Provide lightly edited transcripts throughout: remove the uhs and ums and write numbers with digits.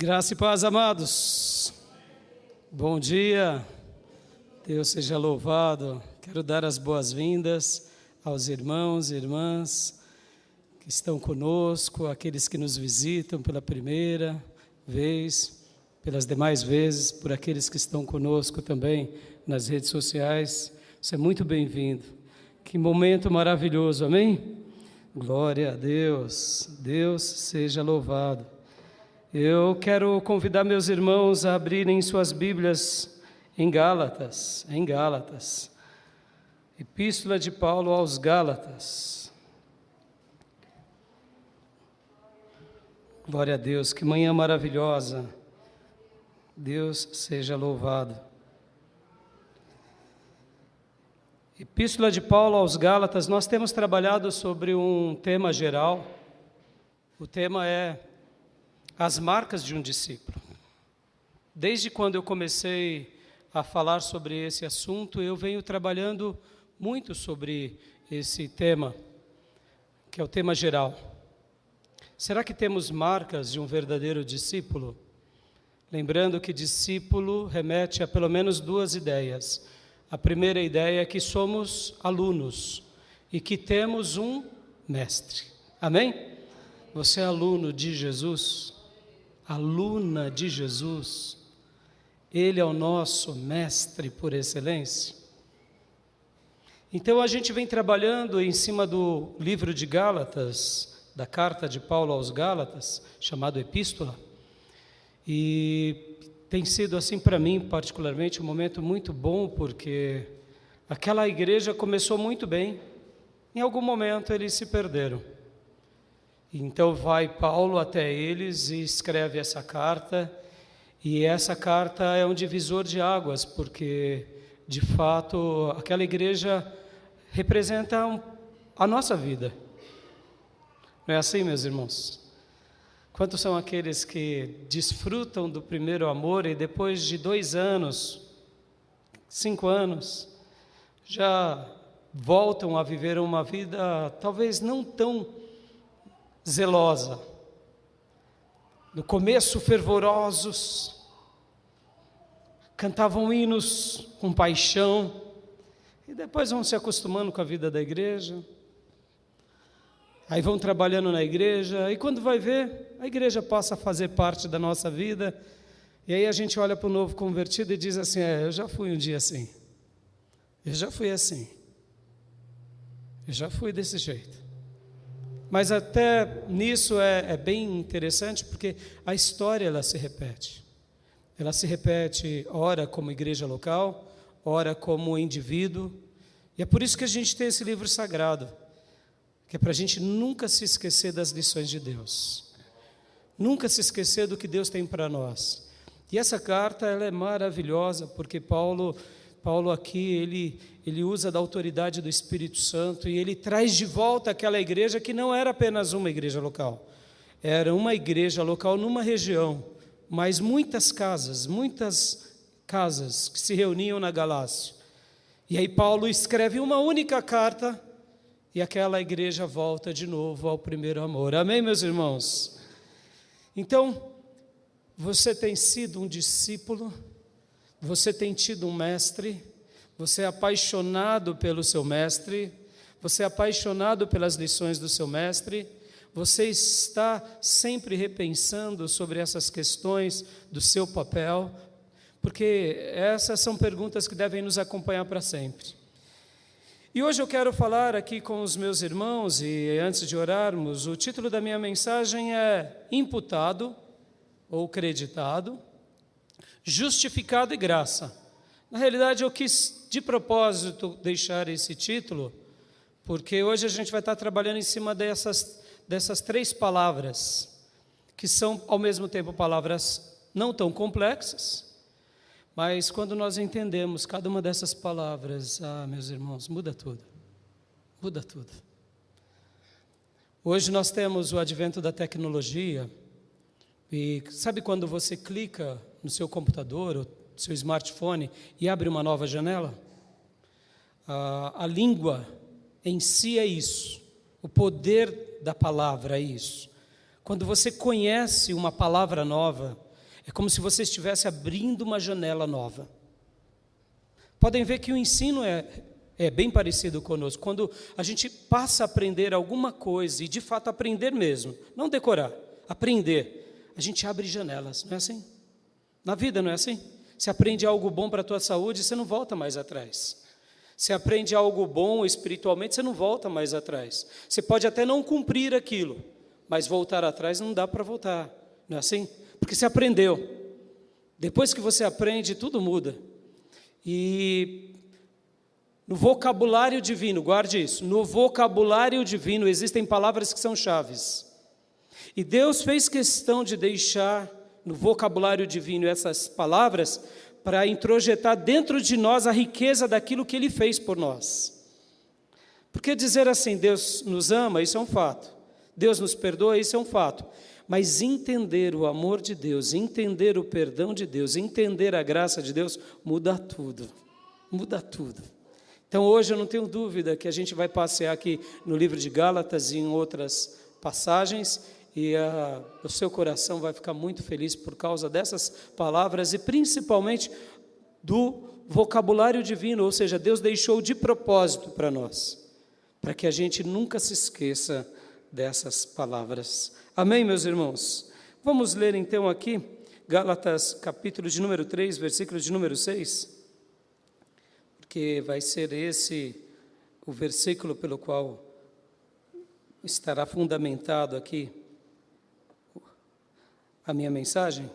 Graça e paz, amados. Bom dia. Deus seja louvado. Quero dar as boas-vindas aos irmãos e irmãs que estão conosco, aqueles que nos visitam pela primeira vez, pelas demais vezes, por aqueles que estão conosco também nas redes sociais. Você é muito bem-vindo. Que momento maravilhoso, amém? Glória a Deus. Deus seja louvado. Eu quero convidar meus irmãos a abrirem suas Bíblias em Gálatas. Epístola de Paulo aos Gálatas. Glória a Deus, que manhã maravilhosa. Deus seja louvado. Epístola de Paulo aos Gálatas, nós temos trabalhado sobre um tema geral. O tema é as marcas de um discípulo. Desde quando eu comecei a falar sobre esse assunto, eu venho trabalhando muito sobre esse tema, que é o tema geral. Será que temos marcas de um verdadeiro discípulo? Lembrando que discípulo remete a pelo menos duas ideias. A primeira ideia é que somos alunos e que temos um mestre. Amém? Você é aluno de Jesus? Aluna de Jesus, Ele é o nosso mestre por excelência. Então a gente vem trabalhando em cima do livro de Gálatas, da carta de Paulo aos Gálatas, chamado Epístola, e tem sido assim para mim particularmente um momento muito bom, porque aquela igreja começou muito bem, em algum momento eles se perderam. Então vai Paulo até eles e escreve essa carta, e essa carta é um divisor de águas, porque de fato aquela igreja representa a nossa vida. Não é assim, meus irmãos? Quantos são aqueles que desfrutam do primeiro amor e depois de 2 anos, 5 anos, já voltam a viver uma vida talvez não tão zelosa, no começo fervorosos, cantavam hinos com paixão, e depois vão se acostumando com a vida da igreja, aí vão trabalhando na igreja, e quando vai ver, a igreja passa a fazer parte da nossa vida, e aí a gente olha para o novo convertido e diz assim, eu já fui um dia assim, eu já fui assim, eu já fui desse jeito. Mas até nisso é bem interessante, porque a história ela se repete. Ela se repete, ora como igreja local, ora como indivíduo. E é por isso que a gente tem esse livro sagrado, que é para a gente nunca se esquecer das lições de Deus. Nunca se esquecer do que Deus tem para nós. E essa carta ela é maravilhosa, porque Paulo aqui, ele usa da autoridade do Espírito Santo e ele traz de volta aquela igreja que não era apenas uma igreja local. Era uma igreja local numa região, mas muitas casas que se reuniam na Galácia. E aí Paulo escreve uma única carta e aquela igreja volta de novo ao primeiro amor. Amém, meus irmãos? Então, você tem sido um discípulo, você tem tido um mestre, você é apaixonado pelo seu mestre, você é apaixonado pelas lições do seu mestre, você está sempre repensando sobre essas questões do seu papel, porque essas são perguntas que devem nos acompanhar para sempre. E hoje eu quero falar aqui com os meus irmãos, e antes de orarmos, o título da minha mensagem é Imputado ou Creditado, Justificado e Graça. Na realidade, eu quis de propósito deixar esse título, porque hoje a gente vai estar trabalhando em cima dessas 3 palavras, que são ao mesmo tempo palavras não tão complexas, mas quando nós entendemos cada uma dessas palavras, meus irmãos, muda tudo, muda tudo. Hoje nós temos o advento da tecnologia, e sabe quando você clica no seu computador ou seu smartphone e abre uma nova janela? A língua em si é isso, o poder da palavra é isso. Quando você conhece uma palavra nova, É como se você estivesse abrindo uma janela nova. Podem ver que o ensino é bem parecido conosco. Quando a gente passa a aprender alguma coisa, e de fato aprender mesmo, não decorar, aprender, a gente abre janelas, não é assim? Na vida não é assim? Você aprende algo bom para a tua saúde, você não volta mais atrás. Você aprende algo bom espiritualmente, você não volta mais atrás. Você pode até não cumprir aquilo, mas voltar atrás não dá para voltar, não é assim? Porque você aprendeu. Depois que você aprende, tudo muda. E no vocabulário divino, guarde isso, no vocabulário divino existem palavras que são chaves. E Deus fez questão de deixar no vocabulário divino essas palavras para introjetar dentro de nós a riqueza daquilo que Ele fez por nós. Porque dizer assim, Deus nos ama, isso é um fato. Deus nos perdoa, isso é um fato. Mas entender o amor de Deus, entender o perdão de Deus, entender a graça de Deus, muda tudo. Muda tudo. Então hoje eu não tenho dúvida que a gente vai passear aqui no livro de Gálatas e em outras passagens, e o seu coração vai ficar muito feliz por causa dessas palavras e principalmente do vocabulário divino, ou seja, Deus deixou de propósito para nós, para que a gente nunca se esqueça dessas palavras. Amém, meus irmãos? Vamos ler então aqui, Gálatas capítulo de número 3, versículo de número 6, porque vai ser esse o versículo pelo qual estará fundamentado aqui a minha mensagem.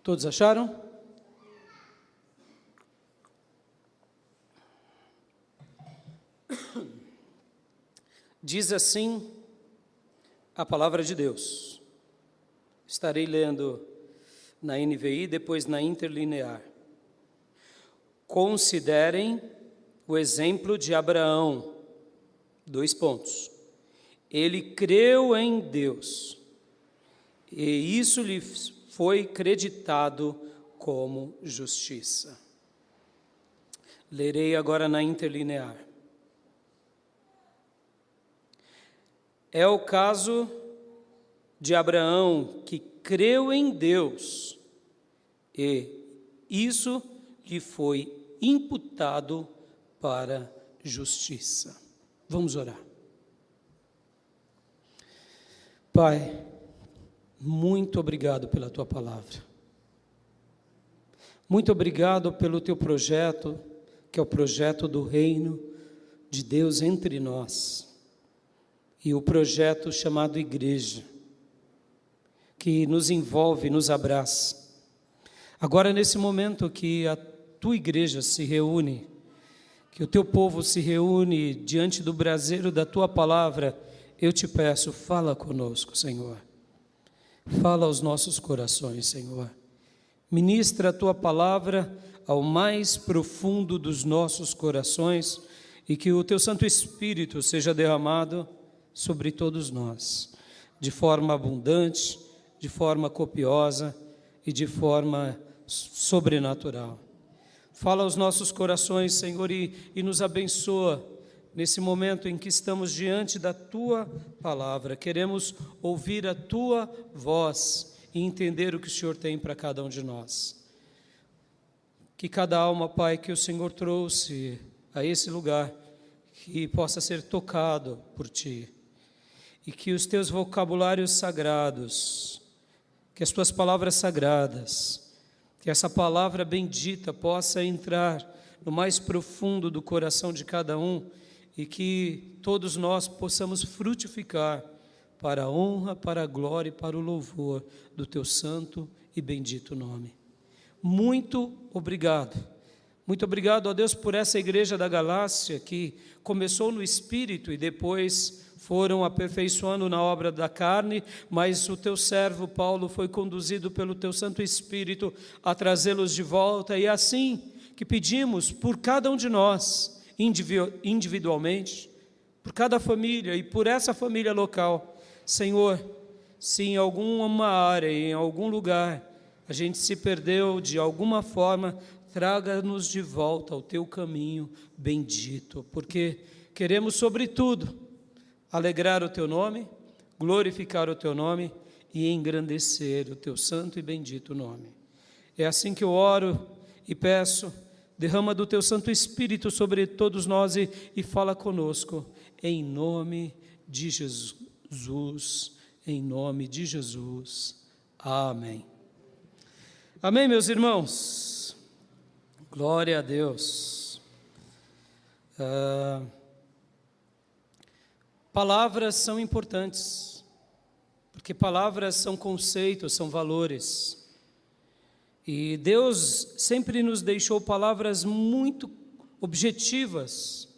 Todos acharam? Diz assim a palavra de Deus. Estarei lendo na NVI, depois na interlinear. Considerem o exemplo de Abraão. 2 pontos. Ele creu em Deus, e isso lhe foi creditado como justiça. Lerei agora na interlinear. É o caso de Abraão, que creu em Deus, e isso lhe foi imputado para justiça. Vamos orar. Pai, muito obrigado pela Tua palavra. Muito obrigado pelo Teu projeto, que é o projeto do reino de Deus entre nós. E o projeto chamado igreja, que nos envolve, nos abraça. Agora, nesse momento que a Tua igreja se reúne, que o Teu povo se reúne diante do braseiro da Tua palavra, eu te peço, fala conosco, Senhor. Fala aos nossos corações, Senhor. Ministra a Tua palavra ao mais profundo dos nossos corações e que o Teu Santo Espírito seja derramado sobre todos nós, de forma abundante, de forma copiosa e de forma sobrenatural. Fala aos nossos corações, Senhor, e nos abençoa nesse momento em que estamos diante da Tua palavra. Queremos ouvir a Tua voz e entender o que o Senhor tem para cada um de nós. Que cada alma, Pai, que o Senhor trouxe a esse lugar, que possa ser tocado por Ti. E que os Teus vocabulários sagrados, que as Tuas palavras sagradas, que essa palavra bendita possa entrar no mais profundo do coração de cada um e que todos nós possamos frutificar para a honra, para a glória e para o louvor do Teu santo e bendito nome. Muito obrigado. Muito obrigado, ó Deus, por essa igreja da Galácia que começou no Espírito e depois foram aperfeiçoando na obra da carne, mas o Teu servo Paulo foi conduzido pelo Teu Santo Espírito a trazê-los de volta, e assim que pedimos por cada um de nós, individualmente, por cada família e por essa família local. Senhor, se em alguma área, em algum lugar, a gente se perdeu de alguma forma, traga-nos de volta ao Teu caminho bendito, porque queremos, sobretudo, alegrar o Teu nome, glorificar o Teu nome e engrandecer o teu santo e bendito nome. É assim que eu oro e peço, derrama do teu Santo Espírito sobre todos nós e fala conosco, em nome de Jesus, em nome de Jesus. Amém. Amém, meus irmãos. Glória a Deus. Palavras são importantes, porque palavras são conceitos, são valores. E Deus sempre nos deixou palavras muito objetivas,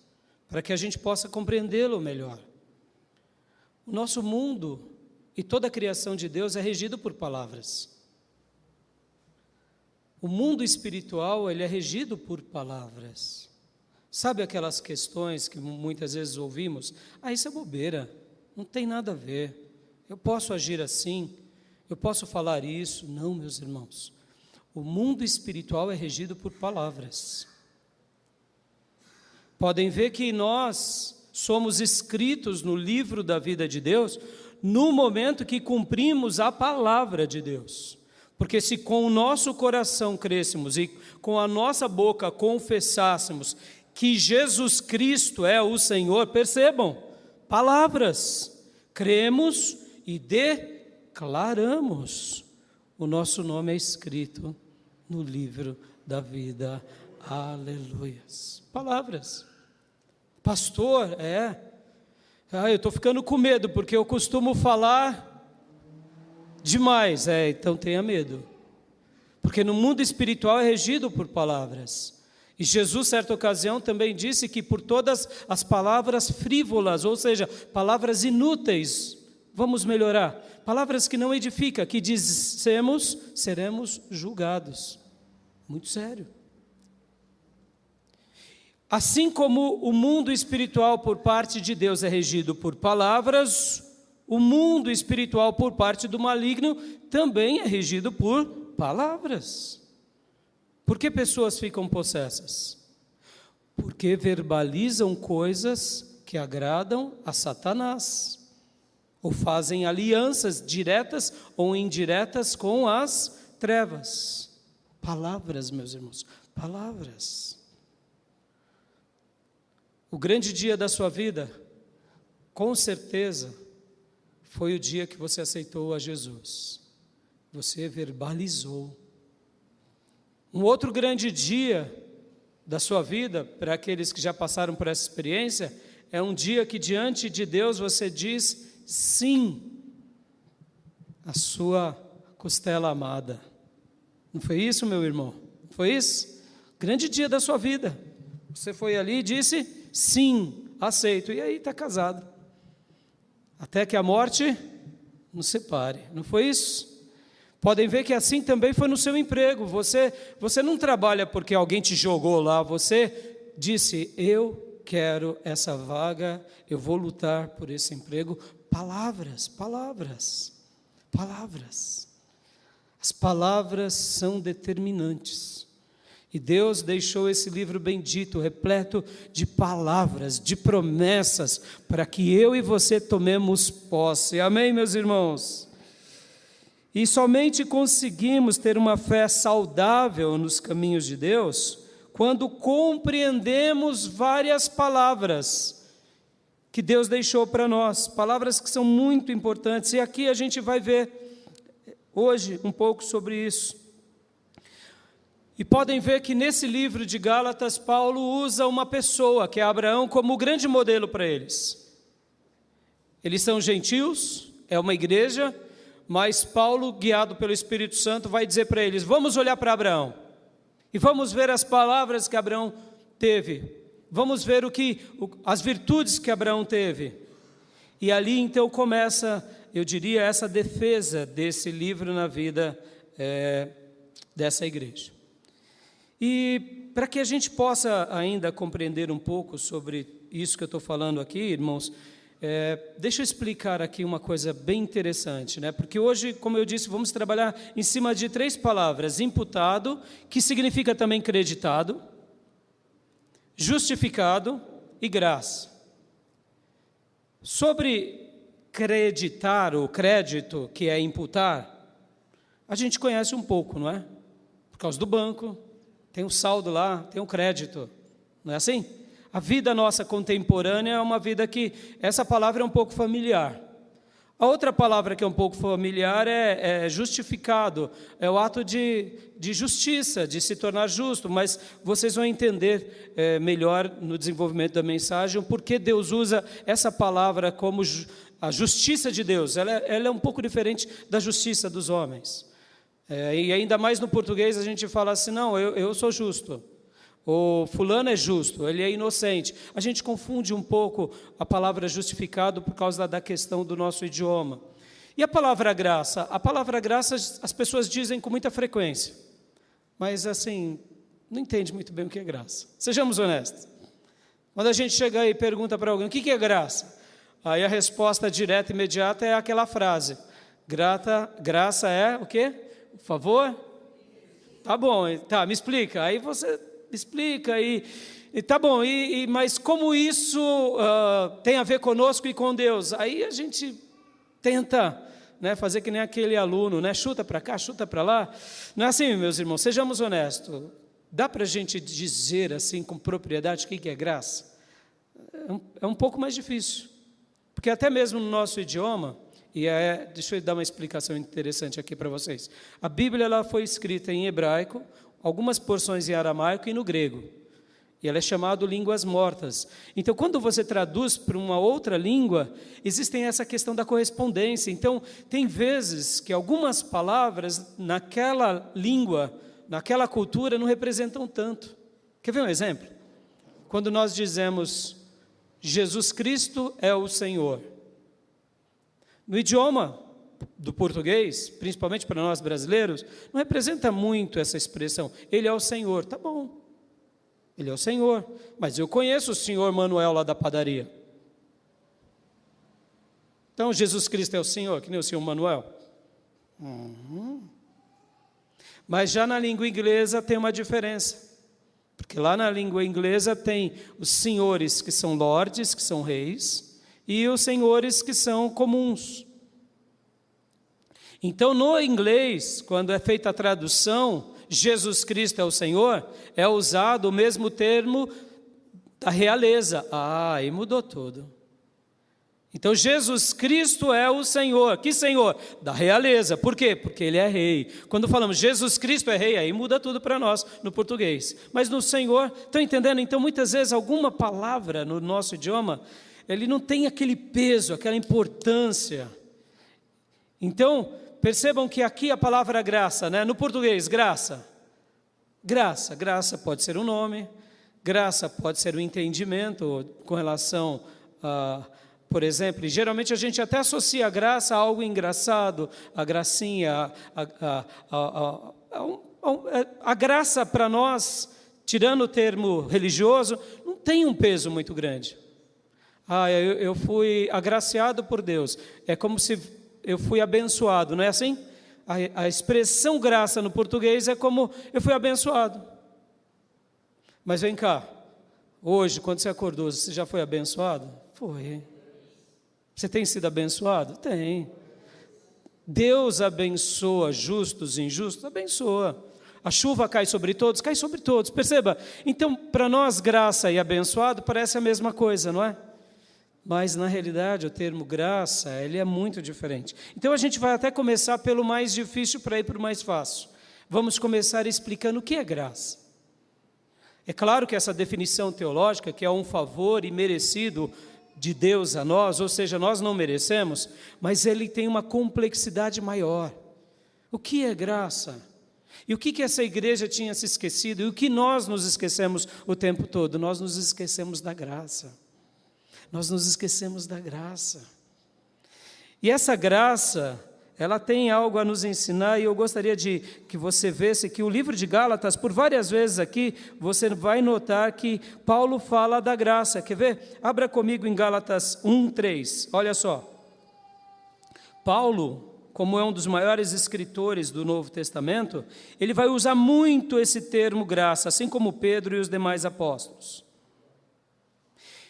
para que a gente possa compreendê-lo melhor. O nosso mundo e toda a criação de Deus é regido por palavras. O mundo espiritual, ele é regido por palavras. Sabe aquelas questões que muitas vezes ouvimos? Isso é bobeira, não tem nada a ver. Eu posso agir assim, eu posso falar isso. Não, meus irmãos. O mundo espiritual é regido por palavras. Podem ver que nós somos escritos no livro da vida de Deus no momento que cumprimos a palavra de Deus. Porque se com o nosso coração crêssemos e com a nossa boca confessássemos que Jesus Cristo é o Senhor, percebam, palavras, cremos e declaramos. O nosso nome é escrito no livro da vida. Aleluias. Palavras. Pastor, eu estou ficando com medo, porque eu costumo falar demais. Então tenha medo. Porque no mundo espiritual é regido por palavras. E Jesus, certa ocasião, também disse que por todas as palavras frívolas, ou seja, palavras inúteis, vamos melhorar. Palavras que não edificam, que dissemos, seremos julgados. Muito sério. Assim como o mundo espiritual por parte de Deus é regido por palavras, o mundo espiritual por parte do maligno também é regido por palavras. Por que pessoas ficam possessas? Porque verbalizam coisas que agradam a Satanás, ou fazem alianças diretas ou indiretas com as trevas. Palavras, meus irmãos, palavras. O grande dia da sua vida, com certeza, foi o dia que você aceitou a Jesus. Você verbalizou. Um outro grande dia da sua vida, para aqueles que já passaram por essa experiência, é um dia que diante de Deus você diz sim à sua costela amada. Não foi isso, meu irmão? Não foi isso? Grande dia da sua vida. Você foi ali e disse sim, aceito. E aí está casado. Até que a morte nos separe. Não foi isso? Podem ver que assim também foi no seu emprego. Você não trabalha porque alguém te jogou lá. Você disse, eu quero essa vaga, eu vou lutar por esse emprego. Palavras, palavras, palavras. As palavras são determinantes. E Deus deixou esse livro bendito, repleto de palavras, de promessas, para que eu e você tomemos posse. Amém, meus irmãos? E somente conseguimos ter uma fé saudável nos caminhos de Deus quando compreendemos várias palavras que Deus deixou para nós, palavras que são muito importantes, e aqui a gente vai ver hoje um pouco sobre isso. E podem ver que nesse livro de Gálatas, Paulo usa uma pessoa, que é Abraão, como o grande modelo para eles. Eles são gentios, é uma igreja, mas Paulo, guiado pelo Espírito Santo, vai dizer para eles, vamos olhar para Abraão, e vamos ver as palavras que Abraão teve, vamos ver as virtudes que Abraão teve. E ali então começa, eu diria, essa defesa desse livro na vida dessa igreja. E para que a gente possa ainda compreender um pouco sobre isso que eu estou falando aqui, irmãos, deixa eu explicar aqui uma coisa bem interessante, né? Porque hoje, como eu disse, vamos trabalhar em cima de 3 palavras: imputado, que significa também creditado, justificado e graça. Sobre acreditar, o crédito, que é imputar, a gente conhece um pouco, não é? Por causa do banco, tem um saldo lá, tem um crédito, não é assim? A vida nossa contemporânea é uma vida que, essa palavra é um pouco familiar. A outra palavra que é um pouco familiar é justificado, é o ato de justiça, de se tornar justo, mas vocês vão entender melhor no desenvolvimento da mensagem por que Deus usa essa palavra como a justiça de Deus. Ela é um pouco diferente da justiça dos homens. E ainda mais no português a gente fala assim, não, eu sou justo. O fulano é justo, ele é inocente. A gente confunde um pouco a palavra justificado por causa da questão do nosso idioma. E a palavra graça? A palavra graça as pessoas dizem com muita frequência, mas assim, não entende muito bem o que é graça. Sejamos honestos. Quando a gente chega aí e pergunta para alguém, o que é graça? Aí a resposta direta e imediata é aquela frase, graça é o quê? Favor? Tá bom, tá, me explica. Aí você explica e tá bom, mas como isso tem a ver conosco e com Deus? Aí a gente tenta, né, fazer que nem aquele aluno, né, chuta para cá, chuta para lá. Não é assim, meus irmãos, sejamos honestos. Dá para a gente dizer assim com propriedade o que é graça? É um pouco mais difícil, porque até mesmo no nosso idioma, deixa eu dar uma explicação interessante aqui para vocês. A Bíblia ela foi escrita em hebraico, algumas porções em aramaico e no grego. E ela é chamada línguas mortas. Então, quando você traduz para uma outra língua, existe essa questão da correspondência. Então, tem vezes que algumas palavras naquela língua, naquela cultura, não representam tanto. Quer ver um exemplo? Quando nós dizemos, Jesus Cristo é o Senhor. No idioma do português, principalmente para nós brasileiros, não representa muito essa expressão. Ele é o Senhor, tá bom. Ele é o Senhor, mas eu conheço o senhor Manuel lá da padaria. Então, Jesus Cristo é o Senhor, que nem o senhor Manuel. Mas já na língua inglesa tem uma diferença. Porque lá na língua inglesa tem os senhores que são lords, que são reis, e os senhores que são comuns. Então, no inglês, quando é feita a tradução, Jesus Cristo é o Senhor, é usado o mesmo termo da realeza. Aí mudou tudo. Então, Jesus Cristo é o Senhor. Que Senhor? Da realeza. Por quê? Porque Ele é rei. Quando falamos Jesus Cristo é rei, aí muda tudo para nós, no português. Mas no Senhor, estão entendendo? Então, muitas vezes, alguma palavra no nosso idioma, ele não tem aquele peso, aquela importância. Então, percebam que aqui a palavra graça, né? No português, graça. Graça pode ser um nome, graça pode ser um entendimento com relação a, por exemplo, e geralmente a gente até associa a graça a algo engraçado, a gracinha, a graça para nós, tirando o termo religioso, não tem um peso muito grande. Eu fui agraciado por Deus, é como se eu fui abençoado, não é assim? A expressão graça no português é como eu fui abençoado. Mas vem cá, hoje, quando você acordou, você já foi abençoado? Foi. Você tem sido abençoado? Tem. Deus abençoa justos e injustos? Abençoa. A chuva cai sobre todos? Cai sobre todos. Perceba? Então, para nós, graça e abençoado parece a mesma coisa, não é? Mas, na realidade, o termo graça, ele é muito diferente. Então, a gente vai até começar pelo mais difícil para ir para o mais fácil. Vamos começar explicando o que é graça. É claro que essa definição teológica, que é um favor imerecido de Deus a nós, ou seja, nós não merecemos, mas ele tem uma complexidade maior. O que é graça? E o que essa igreja tinha se esquecido? E o que nós nos esquecemos o tempo todo? Nós nos esquecemos da graça. Nós nos esquecemos da graça. E essa graça, ela tem algo a nos ensinar, e eu gostaria de que você visse que o livro de Gálatas, por várias vezes aqui, você vai notar que Paulo fala da graça. Quer ver? Abra comigo em Gálatas 1:3. Olha só. Paulo, como é um dos maiores escritores do Novo Testamento, ele vai usar muito esse termo graça, assim como Pedro e os demais apóstolos.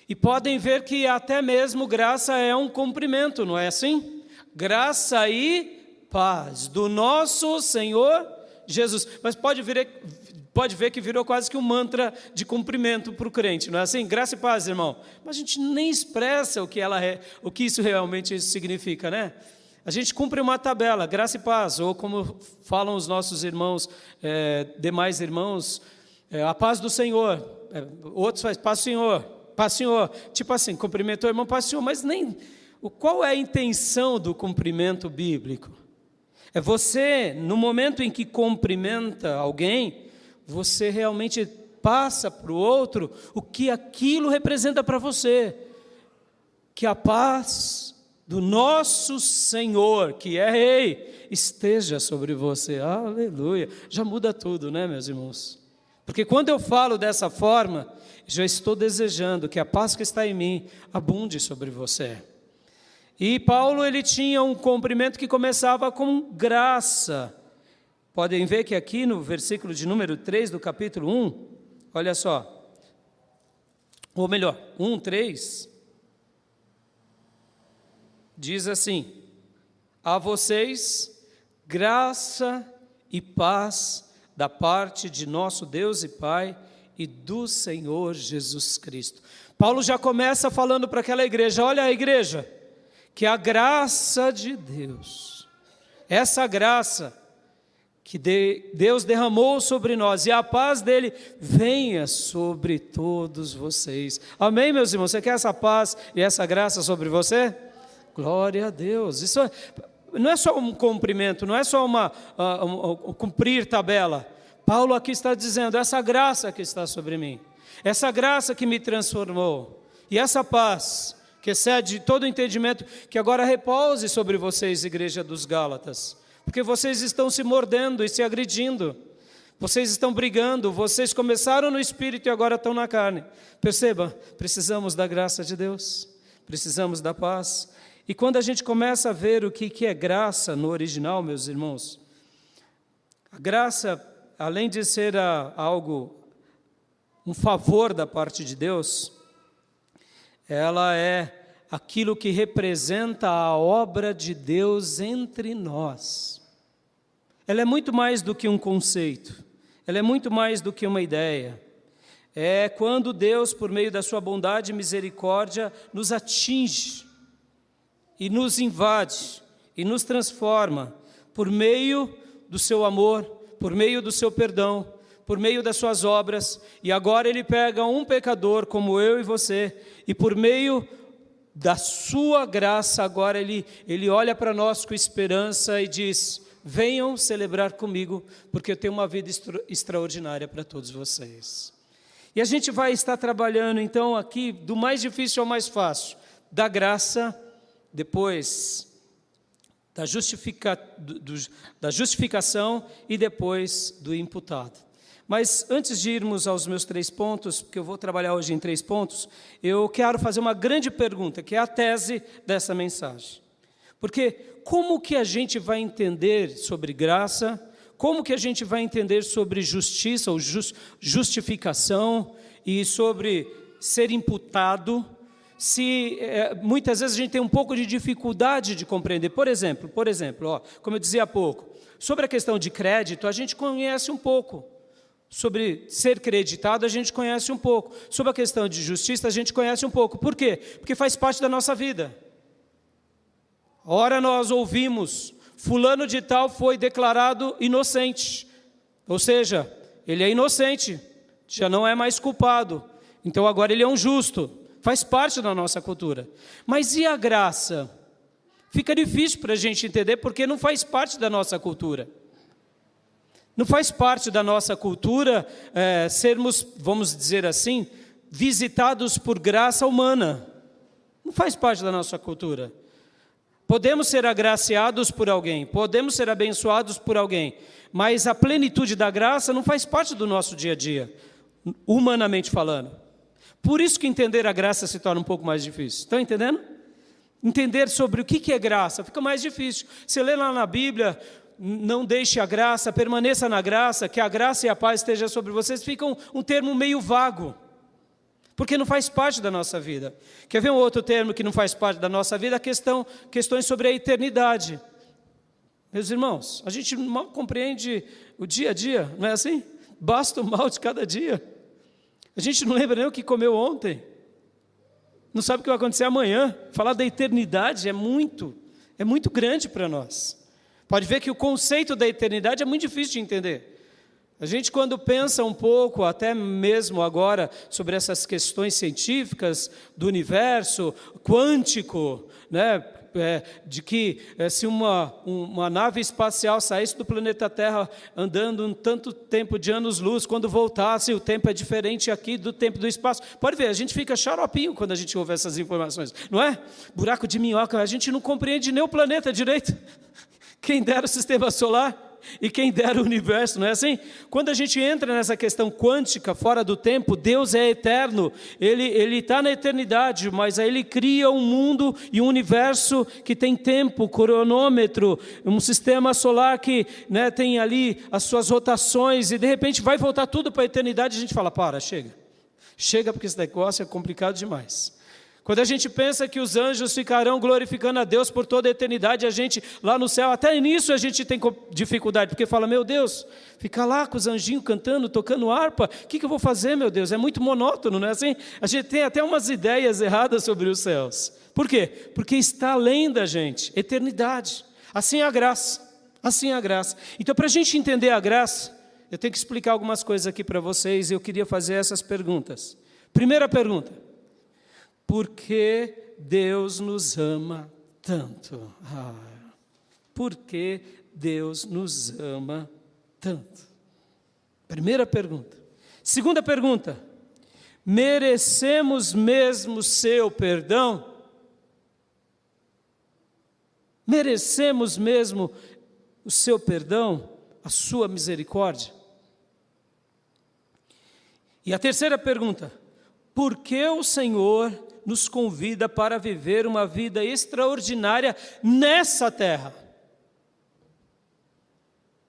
E podem ver que até mesmo graça é um cumprimento, não é assim? Graça e paz do nosso Senhor Jesus. Mas pode ver que virou quase que um mantra de cumprimento para o crente, não é assim? Graça e paz, irmão. Mas a gente nem expressa o que isso realmente significa, né? A gente cumpre uma tabela, graça e paz, ou como falam os nossos irmãos, demais irmãos, a paz do Senhor. Outros fazem paz do Senhor, paz do Senhor. Tipo assim, cumprimentou o irmão, paz do Senhor. Mas qual é a intenção do cumprimento bíblico? É você, no momento em que cumprimenta alguém, você realmente passa para o outro o que aquilo representa para você. Que a paz do nosso Senhor, que é Rei, esteja sobre você. Aleluia. Já muda tudo, né, meus irmãos? Porque quando eu falo dessa forma, já estou desejando que a paz que está em mim abunde sobre você. E Paulo, ele tinha um cumprimento que começava com graça. Podem ver que aqui no versículo de número 3 do capítulo 1, olha só, ou melhor, 1:3, diz assim: a vocês graça e paz da parte de nosso Deus e Pai e do Senhor Jesus Cristo. Paulo já começa falando para aquela igreja: olha a igreja, que a graça de Deus, essa graça que Deus derramou sobre nós e a paz dele venha sobre todos vocês. Amém, meus irmãos? Você quer essa paz e essa graça sobre você? Glória a Deus. Isso não é só um cumprimento, não é só cumprir tabela. Paulo aqui está dizendo: essa graça que está sobre mim, essa graça que me transformou, e essa paz que excede todo entendimento, que agora repouse sobre vocês, igreja dos Gálatas, porque vocês estão se mordendo e se agredindo, vocês estão brigando, vocês começaram no Espírito e agora estão na carne. Perceba, precisamos da graça de Deus, precisamos da paz. E quando a gente começa a ver o que é graça no original, meus irmãos, a graça, além de ser um favor da parte de Deus, ela é aquilo que representa a obra de Deus entre nós. Ela é muito mais do que um conceito, ela é muito mais do que uma ideia. É quando Deus, por meio da sua bondade e misericórdia, nos atinge e nos invade e nos transforma por meio do seu amor, por meio do seu perdão, por meio das suas obras. E agora ele pega um pecador como eu e você, e por meio da sua graça, agora ele olha para nós com esperança e diz: venham celebrar comigo, porque eu tenho uma vida extraordinária para todos vocês. E a gente vai estar trabalhando então aqui do mais difícil ao mais fácil, da graça, depois da justificação e depois do imputado. Mas antes de irmos aos meus 3 pontos, porque eu vou trabalhar hoje em 3 pontos, eu quero fazer uma grande pergunta, que é a tese dessa mensagem. Porque como que a gente vai entender sobre graça, como que a gente vai entender sobre justiça ou justificação e sobre ser imputado, se muitas vezes a gente tem um pouco de dificuldade de compreender. Por exemplo, como eu dizia há pouco, sobre a questão de crédito, a gente conhece um pouco. Sobre ser creditado, a gente conhece um pouco. Sobre a questão de justiça, a gente conhece um pouco. Por quê? Porque faz parte da nossa vida. Ora nós ouvimos, fulano de tal foi declarado inocente. Ou seja, ele é inocente, já não é mais culpado. Então agora ele é um justo. Faz parte da nossa cultura. Mas e a graça? Fica difícil para a gente entender, porque não faz parte da nossa cultura. Não faz parte da nossa cultura sermos, vamos dizer assim, visitados por graça humana. Não faz parte da nossa cultura. Podemos ser agraciados por alguém, podemos ser abençoados por alguém, mas a plenitude da graça não faz parte do nosso dia a dia, humanamente falando. Por isso que entender a graça se torna um pouco mais difícil. Estão entendendo? Entender sobre o que é graça fica mais difícil. Você lê lá na Bíblia: não deixe a graça, permaneça na graça, que a graça e a paz estejam sobre vocês, fica um termo meio vago. porque não faz parte da nossa vida. Quer ver um outro termo que não faz parte da nossa vida? Questões sobre a eternidade. Meus irmãos, a gente mal compreende o dia a dia, não é assim? Basta o mal de cada dia. A gente não lembra nem o que comeu ontem. Não sabe o que vai acontecer amanhã. Falar da eternidade é muito grande para nós. Pode ver que o conceito da eternidade é muito difícil de entender. A gente, quando pensa um pouco, até mesmo agora, sobre essas questões científicas do universo quântico, né? De que se uma nave espacial saísse do planeta Terra andando um tanto tempo de anos-luz, quando voltasse o tempo é diferente aqui do tempo do espaço. Pode ver, a gente fica xaropinho quando a gente ouve essas informações, não é? Buraco de minhoca, a gente não compreende nem o planeta direito. Quem dera o sistema solar e quem dera o universo, não é assim? Quando a gente entra nessa questão quântica, fora do tempo, Deus é eterno, Ele está na eternidade, mas aí Ele cria um mundo e um universo que tem tempo, cronômetro, um sistema solar que, né, tem ali as suas rotações, e de repente vai voltar tudo para a eternidade, e a gente fala, chega porque esse negócio é complicado demais. Quando a gente pensa que os anjos ficarão glorificando a Deus por toda a eternidade, a gente lá no céu, até nisso a gente tem dificuldade, porque fala, meu Deus, ficar lá com os anjinhos cantando, tocando harpa, o que eu vou fazer, meu Deus? É muito monótono, não é assim? A gente tem até umas ideias erradas sobre os céus. Por quê? Porque está além da gente, eternidade. Assim é a graça, assim é a graça. Então, para a gente entender a graça, eu tenho que explicar algumas coisas aqui para vocês, e eu queria fazer essas perguntas. Primeira pergunta. Por que Deus nos ama tanto? Por que Deus nos ama tanto? Primeira pergunta. Segunda pergunta. Merecemos mesmo seu perdão? Merecemos mesmo o seu perdão, a sua misericórdia? E a terceira pergunta. Por que o Senhor nos convida para viver uma vida extraordinária nessa terra?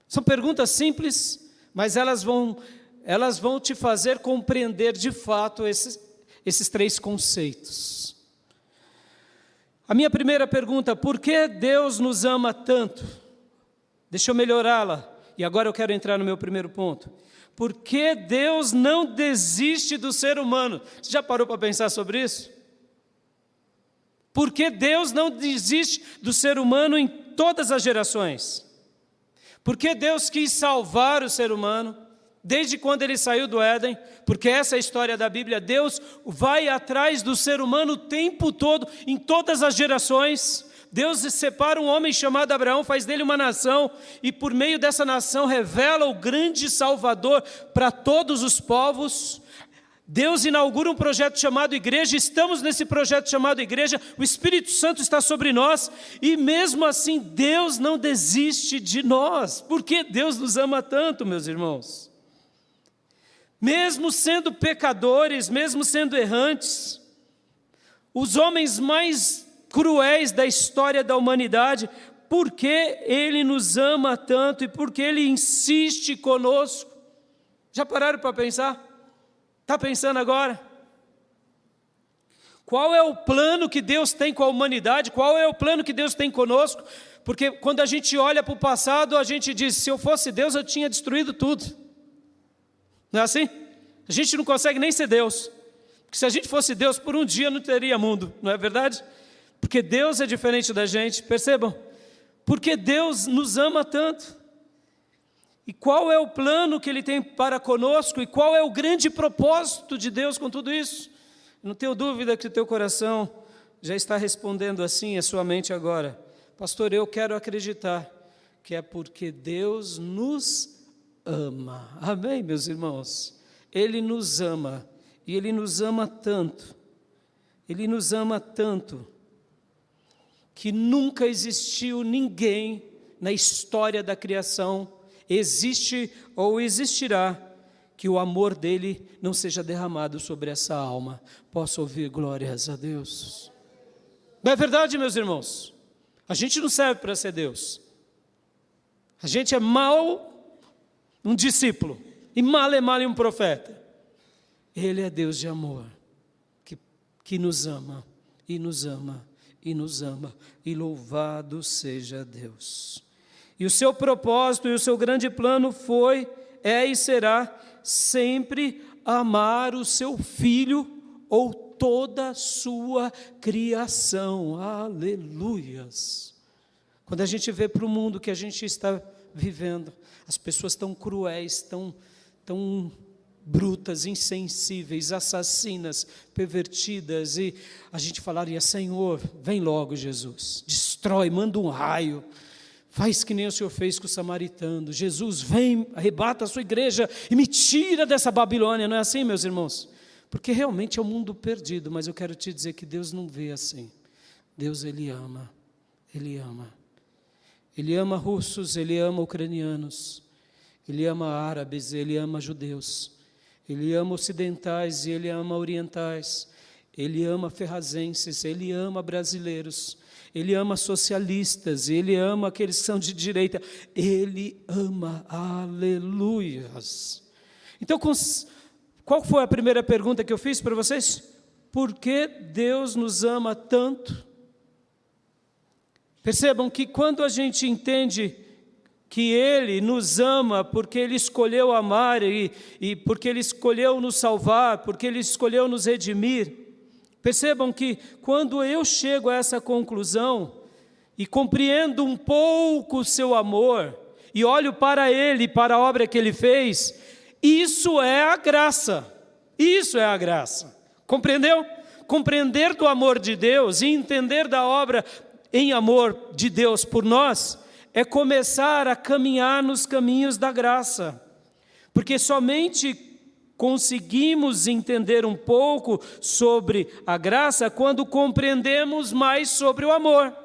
São perguntas simples, mas elas vão te fazer compreender de fato esses três conceitos. A minha primeira pergunta, por que Deus nos ama tanto? Deixa eu melhorá-la, e agora eu quero entrar no meu primeiro ponto. Por que Deus não desiste do ser humano? Você já parou para pensar sobre isso? Por que Deus não desiste do ser humano em todas as gerações? Por que Deus quis salvar o ser humano desde quando ele saiu do Éden? Porque essa é a história da Bíblia. Deus vai atrás do ser humano o tempo todo, em todas as gerações. Deus separa um homem chamado Abraão, faz dele uma nação, e por meio dessa nação revela o grande Salvador para todos os povos. Deus inaugura um projeto chamado igreja, estamos nesse projeto chamado igreja, o Espírito Santo está sobre nós, e mesmo assim Deus não desiste de nós. Por que Deus nos ama tanto, meus irmãos? Mesmo sendo pecadores, mesmo sendo errantes, os homens mais cruéis da história da humanidade, por que Ele nos ama tanto e por que Ele insiste conosco? Já pararam para pensar? Está pensando agora? Qual é o plano que Deus tem com a humanidade? Qual é o plano que Deus tem conosco? Porque quando a gente olha para o passado, a gente diz, se eu fosse Deus, eu tinha destruído tudo. Não é assim? A gente não consegue nem ser Deus. Porque se a gente fosse Deus, por um dia não teria mundo, não é verdade? Porque Deus é diferente da gente, percebam? Porque Deus nos ama tanto. E qual é o plano que Ele tem para conosco? E qual é o grande propósito de Deus com tudo isso? Não tenho dúvida que o teu coração já está respondendo assim, a sua mente agora. Pastor, eu quero acreditar que é porque Deus nos ama. Amém, meus irmãos? Ele nos ama. E Ele nos ama tanto. Ele nos ama tanto que nunca existiu ninguém na história da criação, existe ou existirá, que o amor dele não seja derramado sobre essa alma. Posso ouvir glórias a Deus? Não é verdade, meus irmãos? A gente não serve para ser Deus. A gente é mal um discípulo, e mal é mal um profeta. Ele é Deus de amor. que nos ama, e nos ama, e nos ama, e louvado seja Deus. E o seu propósito e o seu grande plano foi, é e será sempre amar o seu filho ou toda a sua criação. Aleluias! Quando a gente vê para o mundo que a gente está vivendo, as pessoas tão cruéis, tão brutas, insensíveis, assassinas, pervertidas, e a gente falaria: Senhor, vem logo, Jesus, destrói, manda um raio, faz que nem o Senhor fez com o samaritano. Jesus, vem, arrebata a sua igreja e me tira dessa Babilônia. Não é assim, meus irmãos? Porque realmente é um mundo perdido, mas eu quero te dizer que Deus não vê assim. Deus, Ele ama, Ele ama. Ele ama russos, Ele ama ucranianos, Ele ama árabes, Ele ama judeus, Ele ama ocidentais e Ele ama orientais, Ele ama ferrazenses, Ele ama brasileiros, Ele ama socialistas, Ele ama aqueles que são de direita, Ele ama, aleluias. Então, qual foi a primeira pergunta que eu fiz para vocês? Por que Deus nos ama tanto? Percebam que quando a gente entende que Ele nos ama porque Ele escolheu amar e porque Ele escolheu nos salvar, porque Ele escolheu nos redimir, percebam que quando eu chego a essa conclusão e compreendo um pouco o seu amor e olho para Ele, para a obra que Ele fez, isso é a graça, isso é a graça, compreendeu? Compreender do amor de Deus e entender da obra em amor de Deus por nós, é começar a caminhar nos caminhos da graça, porque somente conseguimos entender um pouco sobre a graça quando compreendemos mais sobre o amor.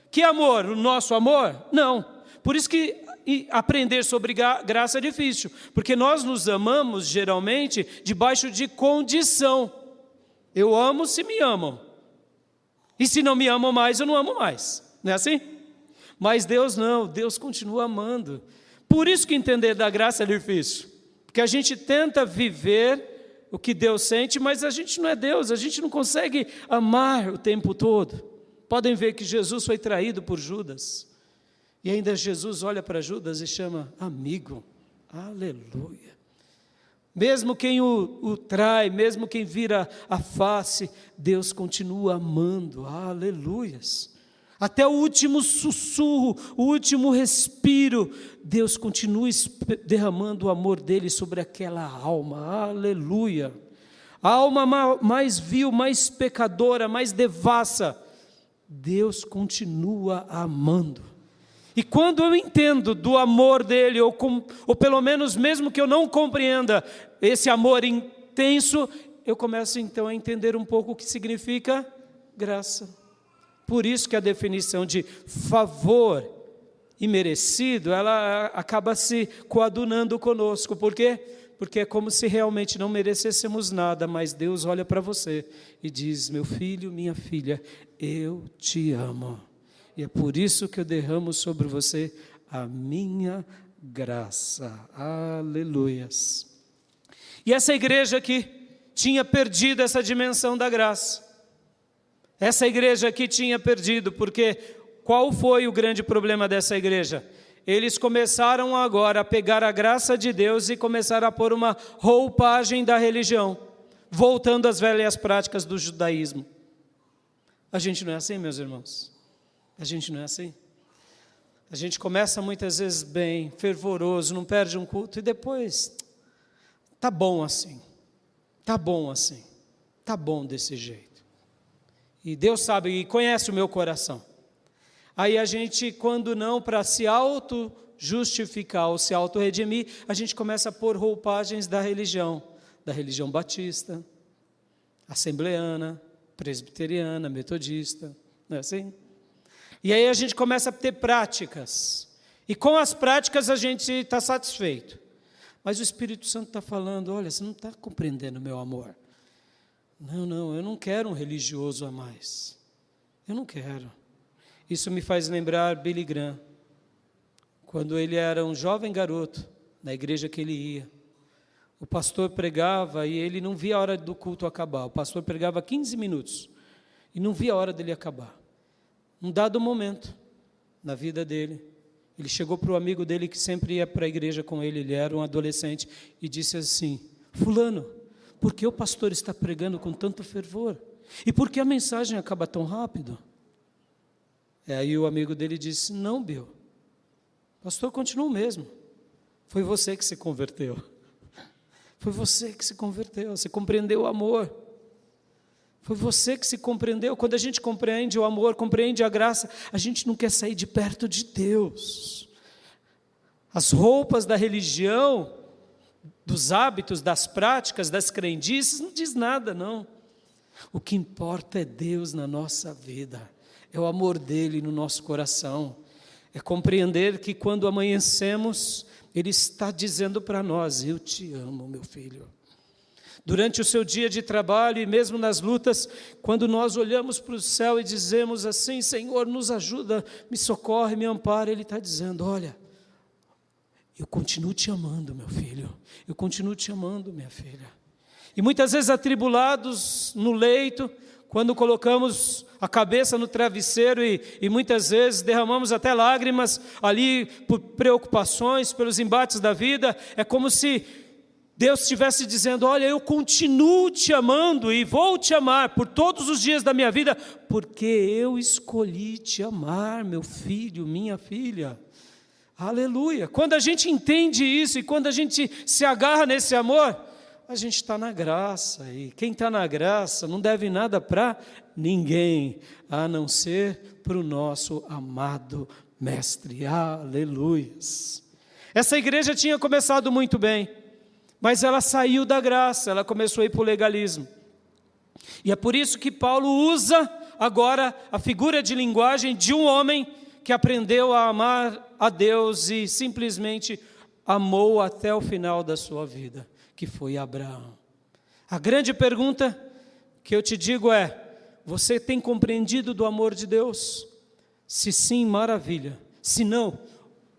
Que amor? O nosso amor? Não. Por isso que aprender sobre graça é difícil, porque nós nos amamos geralmente debaixo de condição. Eu amo se me amam. E se não me amam mais, eu não amo mais. Não é assim? Mas Deus não, Deus continua amando. Por isso que entender da graça é difícil. Porque a gente tenta viver o que Deus sente, mas a gente não é Deus, a gente não consegue amar o tempo todo. Podem ver que Jesus foi traído por Judas. E ainda Jesus olha para Judas e chama amigo. Aleluia. Mesmo quem o trai, mesmo quem vira a face, Deus continua amando, aleluias. Até o último sussurro, o último respiro, Deus continua derramando o amor dele sobre aquela alma, aleluia. A alma mais vil, mais pecadora, mais devassa, Deus continua amando. E quando eu entendo do amor dele, ou pelo menos mesmo que eu não compreenda esse amor intenso, eu começo então a entender um pouco o que significa graça. Por isso que a definição de favor imerecido, ela acaba se coadunando conosco. Por quê? Porque é como se realmente não merecêssemos nada, mas Deus olha para você e diz: meu filho, minha filha, eu te amo. E é por isso que eu derramo sobre você a minha graça. Aleluias. E essa igreja aqui tinha perdido essa dimensão da graça. Essa igreja aqui tinha perdido, porque qual foi o grande problema dessa igreja? Eles começaram agora a pegar a graça de Deus e começaram a pôr uma roupagem da religião, voltando às velhas práticas do judaísmo. A gente não é assim, meus irmãos? A gente não é assim? A gente começa muitas vezes bem, fervoroso, não perde um culto e depois, tá bom assim, tá bom assim, tá bom desse jeito. E Deus sabe e conhece o meu coração. Aí a gente, quando não, para se auto-justificar ou se auto-redimir, a gente começa a pôr roupagens da religião batista, assembleana, presbiteriana, metodista, não é assim? E aí a gente começa a ter práticas, e com as práticas a gente está satisfeito. Mas o Espírito Santo está falando: olha, você não está compreendendo o meu amor. Não, eu não quero um religioso a mais. Eu não quero. Isso me faz lembrar Billy Graham, quando ele era um jovem garoto, na igreja que ele ia. O pastor pregava e ele não via a hora do culto acabar. O pastor pregava 15 minutos e não via a hora dele acabar. Um dado momento na vida dele, ele chegou para o amigo dele que sempre ia para a igreja com ele, ele era um adolescente, e disse assim: fulano, por que o pastor está pregando com tanto fervor? E por que a mensagem acaba tão rápido? Aí o amigo dele disse: não, Bill, o pastor continua o mesmo. Foi você que se converteu. Foi você que se converteu, você compreendeu o amor. Foi você que se compreendeu. Quando a gente compreende o amor, compreende a graça, a gente não quer sair de perto de Deus. As roupas da religião, dos hábitos, das práticas, das crendices, não diz nada, não. O que importa é Deus na nossa vida, é o amor dele no nosso coração, é compreender que quando amanhecemos, Ele está dizendo para nós: eu te amo, meu filho. Durante o seu dia de trabalho e mesmo nas lutas, quando nós olhamos para o céu e dizemos assim: Senhor, nos ajuda, me socorre, me ampara, Ele está dizendo: olha, eu continuo te amando, meu filho, eu continuo te amando, minha filha. E muitas vezes atribulados no leito, quando colocamos a cabeça no travesseiro e muitas vezes derramamos até lágrimas ali por preocupações, pelos embates da vida, é como se Deus estivesse dizendo: olha, eu continuo te amando e vou te amar por todos os dias da minha vida, porque eu escolhi te amar, meu filho, minha filha. Aleluia! Quando a gente entende isso e quando a gente se agarra nesse amor, a gente está na graça, e quem está na graça não deve nada para ninguém, a não ser para o nosso amado Mestre. Aleluias! Essa igreja tinha começado muito bem, mas ela saiu da graça, ela começou a ir para o legalismo. E é por isso que Paulo usa agora a figura de linguagem de um homem que aprendeu a amar a Deus e simplesmente amou até o final da sua vida, que foi Abraão. A grande pergunta que eu te digo é: você tem compreendido do amor de Deus? Se sim, maravilha. Se não,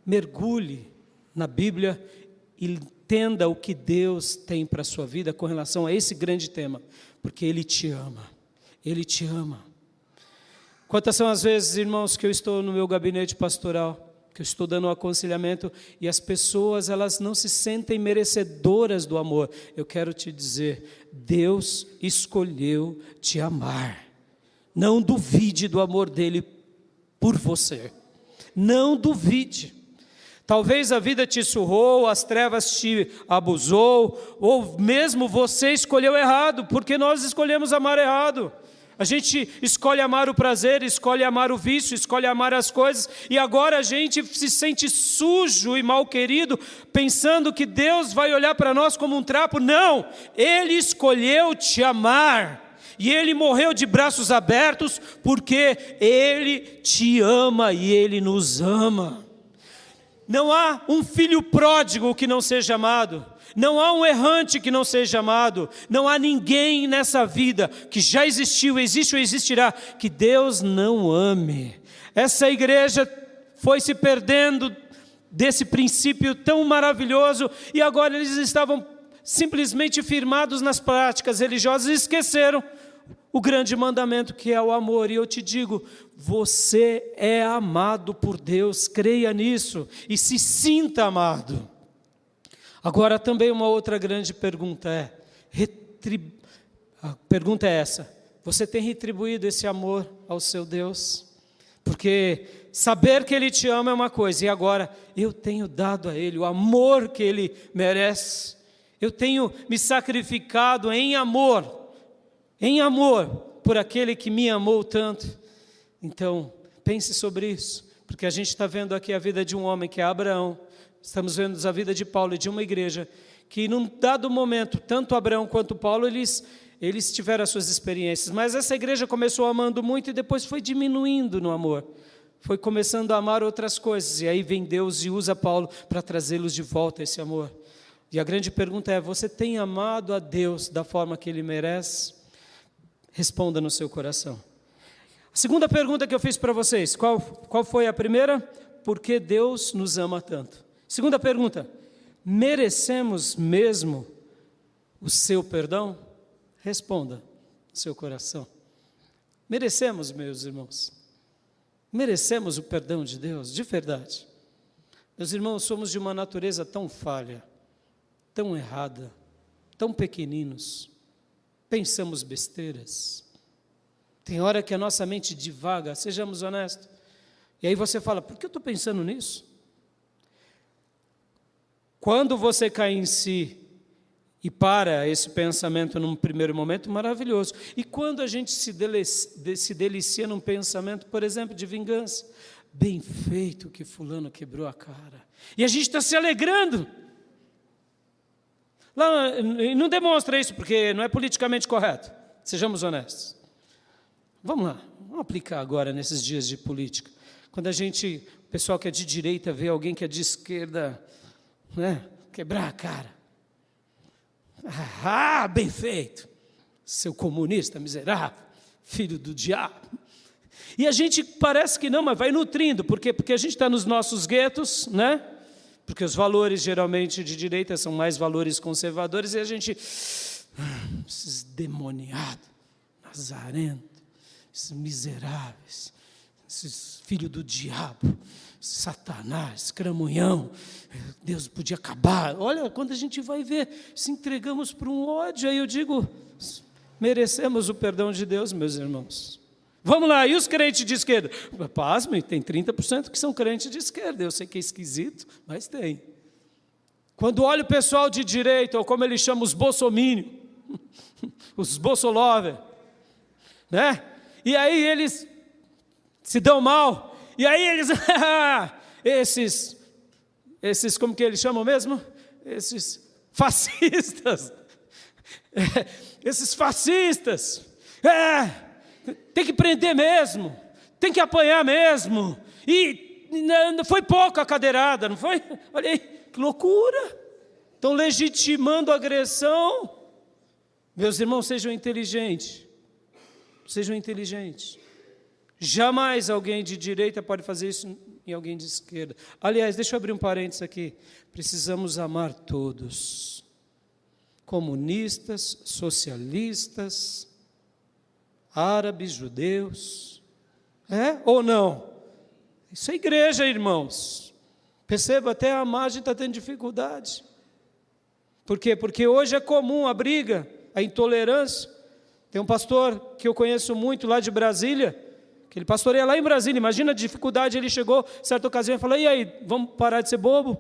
mergulhe na Bíblia e entenda o que Deus tem para a sua vida com relação a esse grande tema, porque Ele te ama, Ele te ama. Quantas são as vezes, irmãos, que eu estou no meu gabinete pastoral, que eu estou dando um aconselhamento, e as pessoas, elas não se sentem merecedoras do amor. Eu quero te dizer, Deus escolheu te amar. Não duvide do amor dEle por você. Não duvide. Talvez a vida te surrou, as trevas te abusou, ou mesmo você escolheu errado, porque nós escolhemos amar errado. A gente escolhe amar o prazer, escolhe amar o vício, escolhe amar as coisas, e agora a gente se sente sujo e mal querido, pensando que Deus vai olhar para nós como um trapo. Não, Ele escolheu te amar, e Ele morreu de braços abertos, porque Ele te ama e Ele nos ama. Não há um filho pródigo que não seja amado. Não há um errante que não seja amado. Não há ninguém nessa vida que já existiu, existe ou existirá, que Deus não ame. Essa igreja foi se perdendo desse princípio tão maravilhoso, e agora eles estavam simplesmente firmados nas práticas religiosas e esqueceram o grande mandamento, que é o amor. E eu te digo, você é amado por Deus, creia nisso e se sinta amado. Agora também uma outra grande pergunta a pergunta é essa: você tem retribuído esse amor ao seu Deus? Porque saber que Ele te ama é uma coisa, e agora eu tenho dado a Ele o amor que Ele merece. Eu tenho me sacrificado em amor por aquele que me amou tanto. Então, pense sobre isso, porque a gente está vendo aqui a vida de um homem que é Abraão, estamos vendo a vida de Paulo e de uma igreja, que num dado momento, tanto Abraão quanto Paulo, eles tiveram as suas experiências, mas essa igreja começou amando muito e depois foi diminuindo no amor, foi começando a amar outras coisas, e aí vem Deus e usa Paulo para trazê-los de volta a esse amor. E a grande pergunta é: você tem amado a Deus da forma que Ele merece? Responda no seu coração. A segunda pergunta que eu fiz para vocês, qual foi a primeira? Por que Deus nos ama tanto? Segunda pergunta: merecemos mesmo o seu perdão? Responda no seu coração. Merecemos, meus irmãos. Merecemos o perdão de Deus, de verdade. Meus irmãos, somos de uma natureza tão falha, tão errada, tão pequeninos. Pensamos besteiras. Tem hora que a nossa mente divaga, sejamos honestos. E aí você fala, por que eu estou pensando nisso? Quando você cai em si e para esse pensamento num primeiro momento, maravilhoso. E quando a gente se delicia num pensamento, por exemplo, de vingança, bem feito que fulano quebrou a cara. E a gente está se alegrando. Lá, não demonstra isso, porque não é politicamente correto. Sejamos honestos. Vamos lá, vamos aplicar agora nesses dias de política. Quando o pessoal que é de direita vê alguém que é de esquerda, né, quebrar a cara. Ah, bem feito, seu comunista miserável, filho do diabo. E a gente parece que não, mas vai nutrindo. Por quê? Porque a gente está nos nossos guetos, né? Porque os valores geralmente de direita são mais valores conservadores, e a gente, esses demoniados, nazarenos, esses miseráveis, esses filhos do diabo, Satanás, cramunhão, Deus podia acabar. Olha, quando a gente vai ver, se entregamos para um ódio, aí eu digo, merecemos o perdão de Deus, meus irmãos. Vamos lá, e os crentes de esquerda? Pasme, tem 30% que são crentes de esquerda, eu sei que é esquisito, mas tem. Quando olha o pessoal de direita, ou como ele chama, os bolsominions, os bolsolover, né? E aí eles se dão mal, e aí eles, esses, como que eles chamam mesmo? Esses fascistas, esses fascistas, tem que prender mesmo, tem que apanhar mesmo, e não foi pouco a cadeirada, não foi? Olha aí, que loucura, estão legitimando a agressão. Meus irmãos, sejam inteligentes, jamais alguém de direita pode fazer isso em alguém de esquerda. Aliás, deixa eu abrir um parênteses aqui, precisamos amar todos, comunistas, socialistas, árabes, judeus, ou não? Isso é igreja, irmãos. Perceba, até a margem está tendo dificuldade. Por quê? Porque hoje é comum a briga, a intolerância. Tem um pastor que eu conheço muito lá de Brasília, que ele pastoreia lá em Brasília, imagina a dificuldade, ele chegou, certa ocasião, e falou, e aí, vamos parar de ser bobo?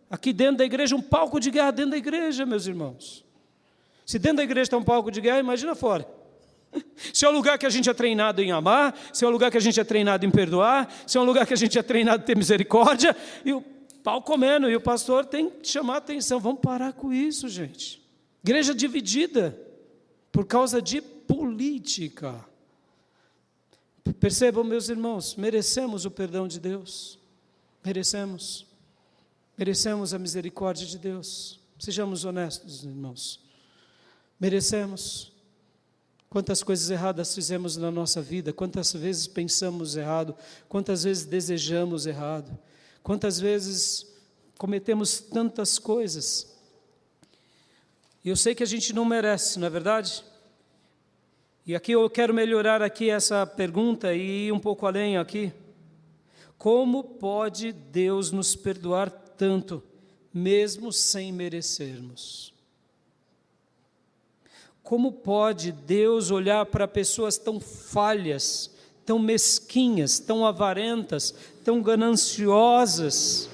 Aqui dentro da igreja, um palco de guerra dentro da igreja, meus irmãos. Se dentro da igreja está um palco de guerra, imagina fora. Se é um lugar que a gente é treinado em amar, se é um lugar que a gente é treinado em perdoar, se é um lugar que a gente é treinado em ter misericórdia, e o pau comendo, e o pastor tem que chamar a atenção, vamos parar com isso, gente. Igreja dividida, por causa de política. Percebam, meus irmãos, merecemos o perdão de Deus, merecemos a misericórdia de Deus, sejamos honestos, irmãos, merecemos. Quantas coisas erradas fizemos na nossa vida, quantas vezes pensamos errado, quantas vezes desejamos errado, quantas vezes cometemos tantas coisas, e eu sei que a gente não merece, não é verdade? E aqui eu quero melhorar aqui essa pergunta e ir um pouco além aqui. Como pode Deus nos perdoar tanto, mesmo sem merecermos? Como pode Deus olhar para pessoas tão falhas, tão mesquinhas, tão avarentas, tão gananciosas,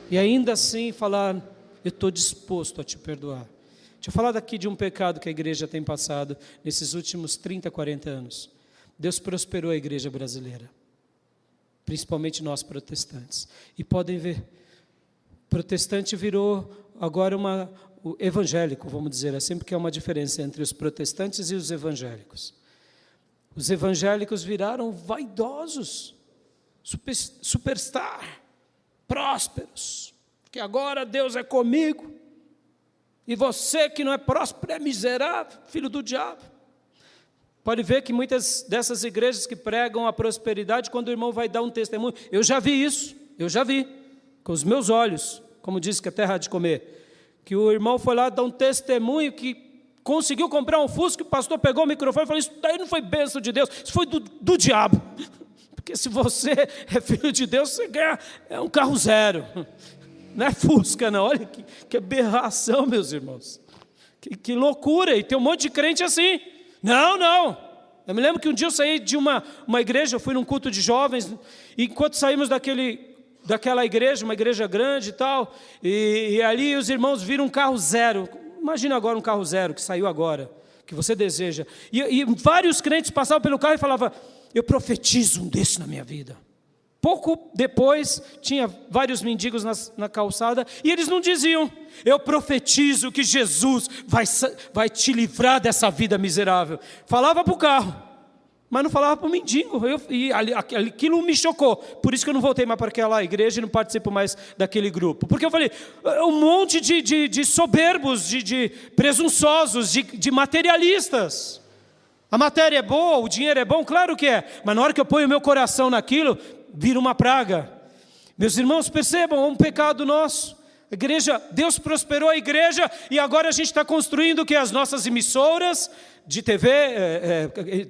e ainda assim falar, eu estou disposto a te perdoar? Deixa eu falar daqui de um pecado que a igreja tem passado nesses últimos 30, 40 anos. Deus prosperou a igreja brasileira, principalmente nós protestantes. E podem ver, protestante virou agora o evangélico, vamos dizer assim, porque é uma diferença entre os protestantes e os evangélicos. Os evangélicos viraram vaidosos, superstar, prósperos, que agora Deus é comigo. E você que não é próspero é miserável, filho do diabo. Pode ver que muitas dessas igrejas que pregam a prosperidade, quando o irmão vai dar um testemunho, eu já vi isso, com os meus olhos, como diz que a terra há de comer, que o irmão foi lá dar um testemunho que conseguiu comprar um Fusca, o pastor pegou o microfone e falou, isso daí não foi bênção de Deus, isso foi do diabo. Porque se você é filho de Deus, você ganha um carro zero. Não é Fusca, não. Olha que aberração, meus irmãos. Que loucura. E tem um monte de crente assim. Não. Eu me lembro que um dia eu saí de uma igreja, eu fui num culto de jovens, e enquanto saímos daquela igreja, uma igreja grande e tal, e ali os irmãos viram um carro zero. Imagina agora um carro zero que saiu agora, que você deseja. E vários crentes passavam pelo carro e falavam, eu profetizo um desse na minha vida. Pouco depois, tinha vários mendigos na calçada, e eles não diziam, eu profetizo que Jesus vai te livrar dessa vida miserável. Falava para o carro, mas não falava para o mendigo, e aquilo me chocou. Por isso que eu não voltei mais para aquela igreja e não participo mais daquele grupo. Porque eu falei, um monte de soberbos, de presunçosos, de materialistas. A matéria é boa, o dinheiro é bom, claro que é, mas na hora que eu ponho o meu coração naquilo, vira uma praga. Meus irmãos, percebam, é um pecado nosso. A igreja, Deus prosperou a igreja e agora a gente está construindo o que? As nossas emissoras de TV,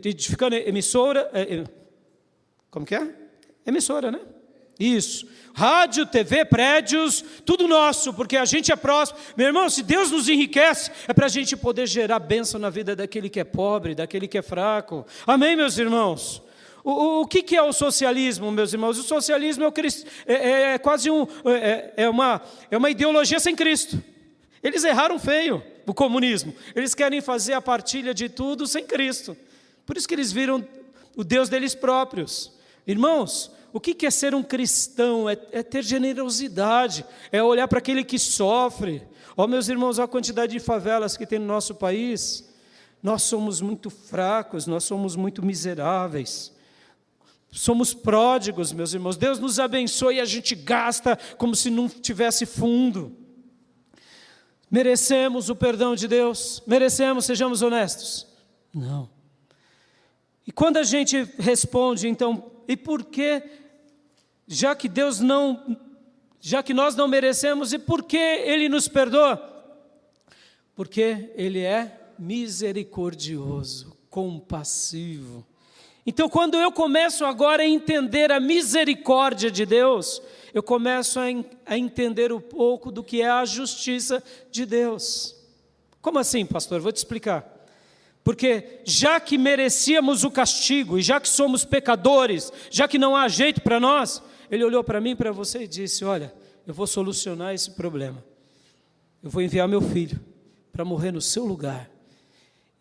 edificando emissora, como que é? Emissora, né? Isso. Rádio, TV, prédios, tudo nosso, porque a gente é próximo. Meu irmão, se Deus nos enriquece, é para a gente poder gerar bênção na vida daquele que é pobre, daquele que é fraco. Amém, meus irmãos? O que é o socialismo, meus irmãos? O socialismo é quase uma ideologia sem Cristo. Eles erraram feio, o comunismo. Eles querem fazer a partilha de tudo sem Cristo. Por isso que eles viram o Deus deles próprios. Irmãos, o que é ser um cristão? É ter generosidade, é olhar para aquele que sofre. Meus irmãos, a quantidade de favelas que tem no nosso país, nós somos muito fracos, nós somos muito miseráveis. Somos pródigos, meus irmãos. Deus nos abençoe e a gente gasta como se não tivesse fundo. Merecemos o perdão de Deus? Merecemos, sejamos honestos? Não. E quando a gente responde, então, e por que, já que nós não merecemos, e por que Ele nos perdoa? Porque Ele é misericordioso, compassivo. Então, quando eu começo agora a entender a misericórdia de Deus, eu começo a entender um pouco do que é a justiça de Deus. Como assim, pastor? Vou te explicar. Porque já que merecíamos o castigo, e já que somos pecadores, já que não há jeito para nós, Ele olhou para mim e para você e disse, olha, eu vou solucionar esse problema. Eu vou enviar meu filho para morrer no seu lugar.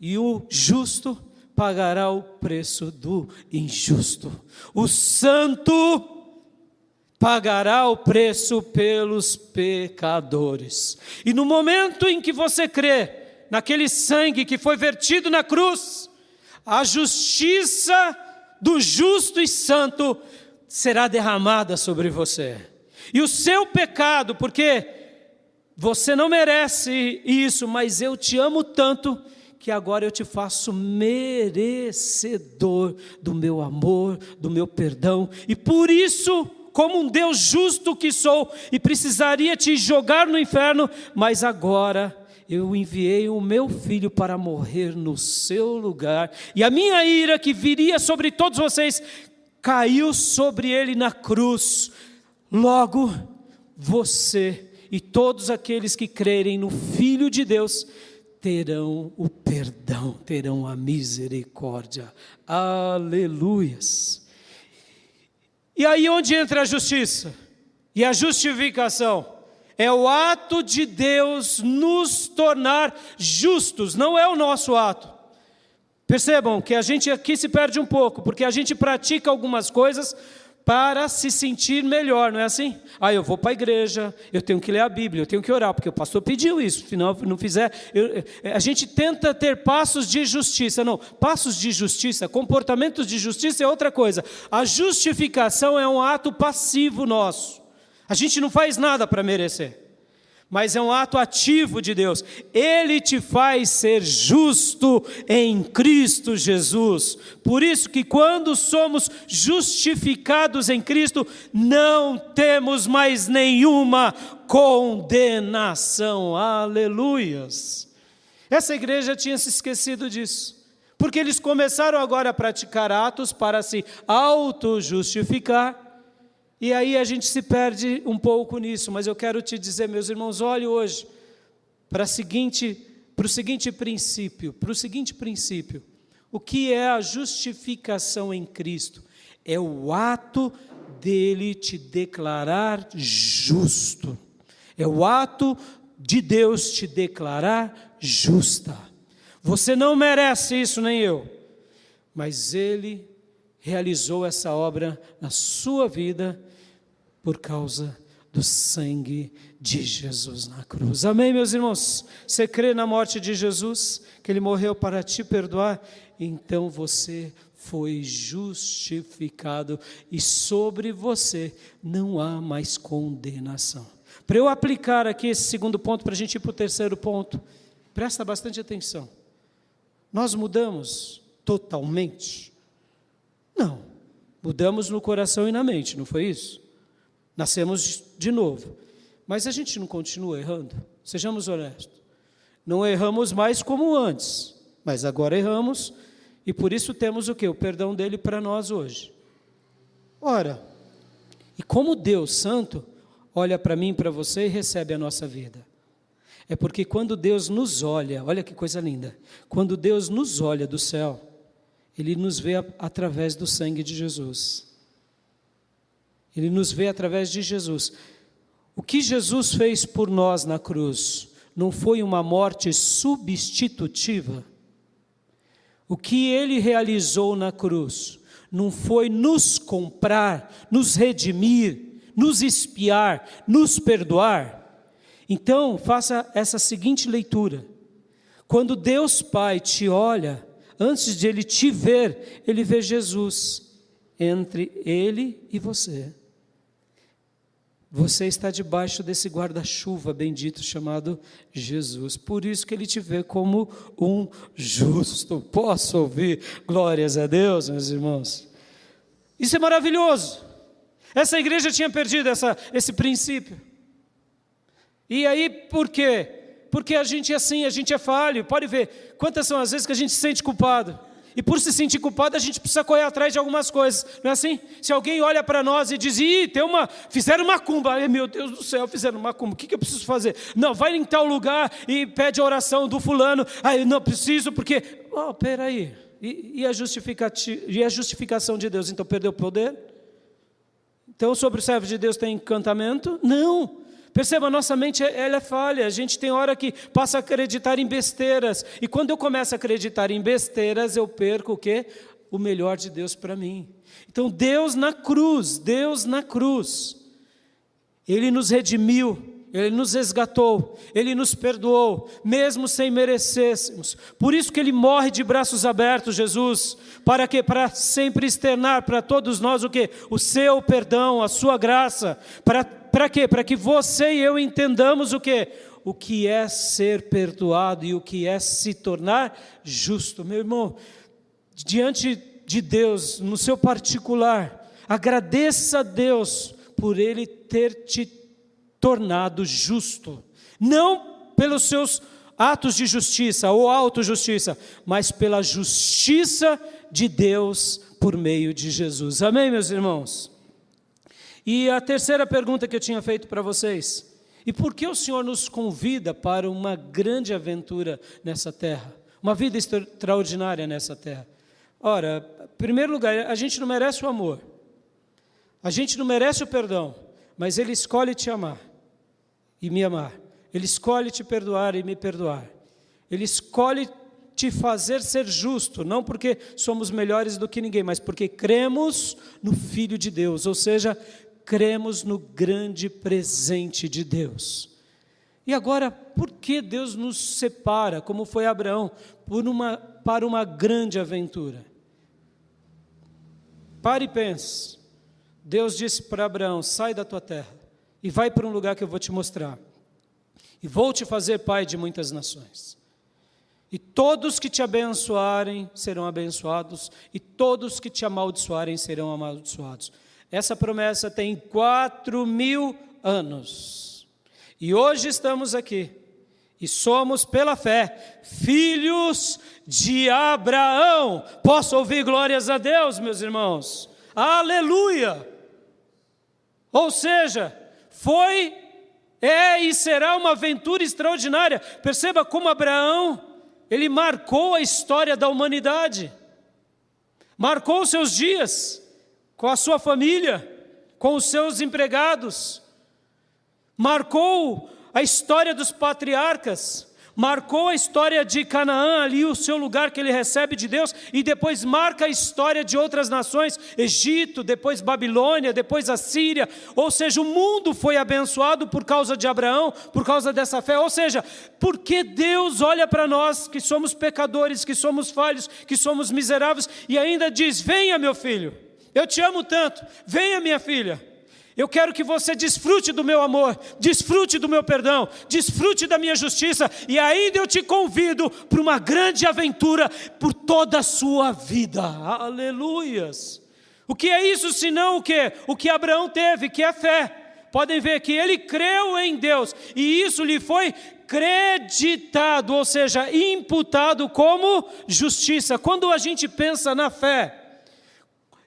E o justo pagará o preço do injusto. O santo pagará o preço pelos pecadores. E no momento em que você crê naquele sangue que foi vertido na cruz, a justiça do justo e santo será derramada sobre você. E o seu pecado, porque você não merece isso, mas eu te amo tanto que agora eu te faço merecedor do meu amor, do meu perdão, e por isso, como um Deus justo que sou, e precisaria te jogar no inferno, mas agora eu enviei o meu filho para morrer no seu lugar, e a minha ira que viria sobre todos vocês, caiu sobre ele na cruz. Logo, você e todos aqueles que crerem no Filho de Deus, terão o perdão, terão a misericórdia. Aleluias. E aí onde entra a justiça? E a justificação? É o ato de Deus nos tornar justos, não é o nosso ato. Percebam que a gente aqui se perde um pouco, porque a gente pratica algumas coisas para se sentir melhor, não é assim? Eu vou para a igreja, eu tenho que ler a Bíblia, eu tenho que orar, porque o pastor pediu isso, se não fizer... a gente tenta ter passos de justiça, não, passos de justiça, comportamentos de justiça é outra coisa. A justificação é um ato passivo nosso, a gente não faz nada para merecer. mas é um ato ativo de Deus. Ele te faz ser justo em Cristo Jesus. Por isso que quando somos justificados em Cristo, não temos mais nenhuma condenação. Aleluias! Essa igreja tinha se esquecido disso, porque eles começaram agora a praticar atos para se auto-justificar. E aí a gente se perde um pouco nisso, mas eu quero te dizer, meus irmãos, olhe hoje para o seguinte princípio. O que é a justificação em Cristo? É o ato dele te declarar justo. É o ato de Deus te declarar justa. Você não merece isso, nem eu, mas ele realizou essa obra na sua vida por causa do sangue de Jesus na cruz. Amém, meus irmãos? Você crê na morte de Jesus, que Ele morreu para te perdoar? Então você foi justificado e sobre você não há mais condenação. Para eu aplicar aqui esse segundo ponto, para a gente ir para o terceiro ponto, presta bastante atenção. Nós mudamos totalmente? Não, mudamos no coração e na mente, não foi isso? Nascemos de novo, mas a gente não continua errando? Sejamos honestos. Não erramos mais como antes, mas agora erramos, e por isso temos o quê? O perdão dele para nós hoje. Ora, e como Deus Santo olha para mim e para você e recebe a nossa vida? É porque quando Deus nos olha, olha que coisa linda, quando Deus nos olha do céu, Ele nos vê através do sangue de Jesus. Ele nos vê através de Jesus. O que Jesus fez por nós na cruz não foi uma morte substitutiva. O que Ele realizou na cruz não foi nos comprar, nos redimir, nos expiar, nos perdoar. Então, faça essa seguinte leitura. Quando Deus Pai te olha, antes de Ele te ver, Ele vê Jesus entre Ele e você. Você está debaixo desse guarda-chuva bendito chamado Jesus. Por isso que Ele te vê como um justo. Posso ouvir? Glórias a Deus, meus irmãos. Isso é maravilhoso. Essa igreja tinha perdido esse princípio. E aí, por quê? Porque a gente é assim, a gente é falho. Pode ver, quantas são as vezes que a gente se sente culpado. E por se sentir culpado, a gente precisa correr atrás de algumas coisas. Não é assim? Se alguém olha para nós e diz, fizeram macumba. Ai, meu Deus do céu, fizeram macumba. O que eu preciso fazer? Não, vai em tal lugar e pede a oração do fulano. Ai, não preciso porque... peraí. E a justificação de Deus? Então perdeu o poder? Então sobre o servo de Deus tem encantamento? Não. Perceba, nossa mente ela é falha, a gente tem hora que passa a acreditar em besteiras, e quando eu começo a acreditar em besteiras, eu perco o quê? O melhor de Deus para mim. Então Deus na cruz, Ele nos redimiu, Ele nos resgatou, Ele nos perdoou, mesmo sem merecêssemos. Por isso que Ele morre de braços abertos, Jesus, para quê? Para sempre externar para todos nós o quê? O seu perdão, a sua graça, para quê? Para que você e eu entendamos o quê? O que é ser perdoado e o que é se tornar justo. Meu irmão, diante de Deus, no seu particular, agradeça a Deus por Ele ter te tornado justo, não pelos seus atos de justiça ou autojustiça, mas pela justiça de Deus por meio de Jesus. Amém, meus irmãos? E a terceira pergunta que eu tinha feito para vocês: e por que o Senhor nos convida para uma grande aventura nessa terra? Uma vida extraordinária nessa terra? Ora, em primeiro lugar, a gente não merece o amor, a gente não merece o perdão, mas Ele escolhe te amar e me amar. Ele escolhe te perdoar e me perdoar. Ele escolhe te fazer ser justo, não porque somos melhores do que ninguém, mas porque cremos no Filho de Deus, ou seja, cremos no grande presente de Deus. E agora, por que Deus nos separa, como foi Abraão, para uma grande aventura? Pare e pense. Deus disse para Abraão, sai da tua terra e vai para um lugar que eu vou te mostrar. e vou te fazer pai de muitas nações. E todos que te abençoarem serão abençoados, e todos que te amaldiçoarem serão amaldiçoados. Essa promessa tem 4.000 anos. E hoje estamos aqui, e somos pela fé, filhos de Abraão. Posso ouvir glórias a Deus, meus irmãos? Aleluia! Ou seja, foi, é e será uma aventura extraordinária. Perceba como Abraão, ele marcou a história da humanidade, marcou os seus dias, com a sua família, com os seus empregados, marcou a história dos patriarcas, marcou a história de Canaã, ali o seu lugar que ele recebe de Deus, e depois marca a história de outras nações, Egito, depois Babilônia, depois Assíria. Ou seja, o mundo foi abençoado por causa de Abraão, por causa dessa fé. Ou seja, porque Deus olha para nós que somos pecadores, que somos falhos, que somos miseráveis, e ainda diz: venha, meu filho, eu te amo tanto, venha, minha filha, eu quero que você desfrute do meu amor, desfrute do meu perdão, desfrute da minha justiça, e ainda eu te convido para uma grande aventura por toda a sua vida. Aleluias! O que é isso senão o quê? O que Abraão teve, que é fé. Podem ver que ele creu em Deus, e isso lhe foi creditado, ou seja, imputado como justiça. Quando a gente pensa na fé,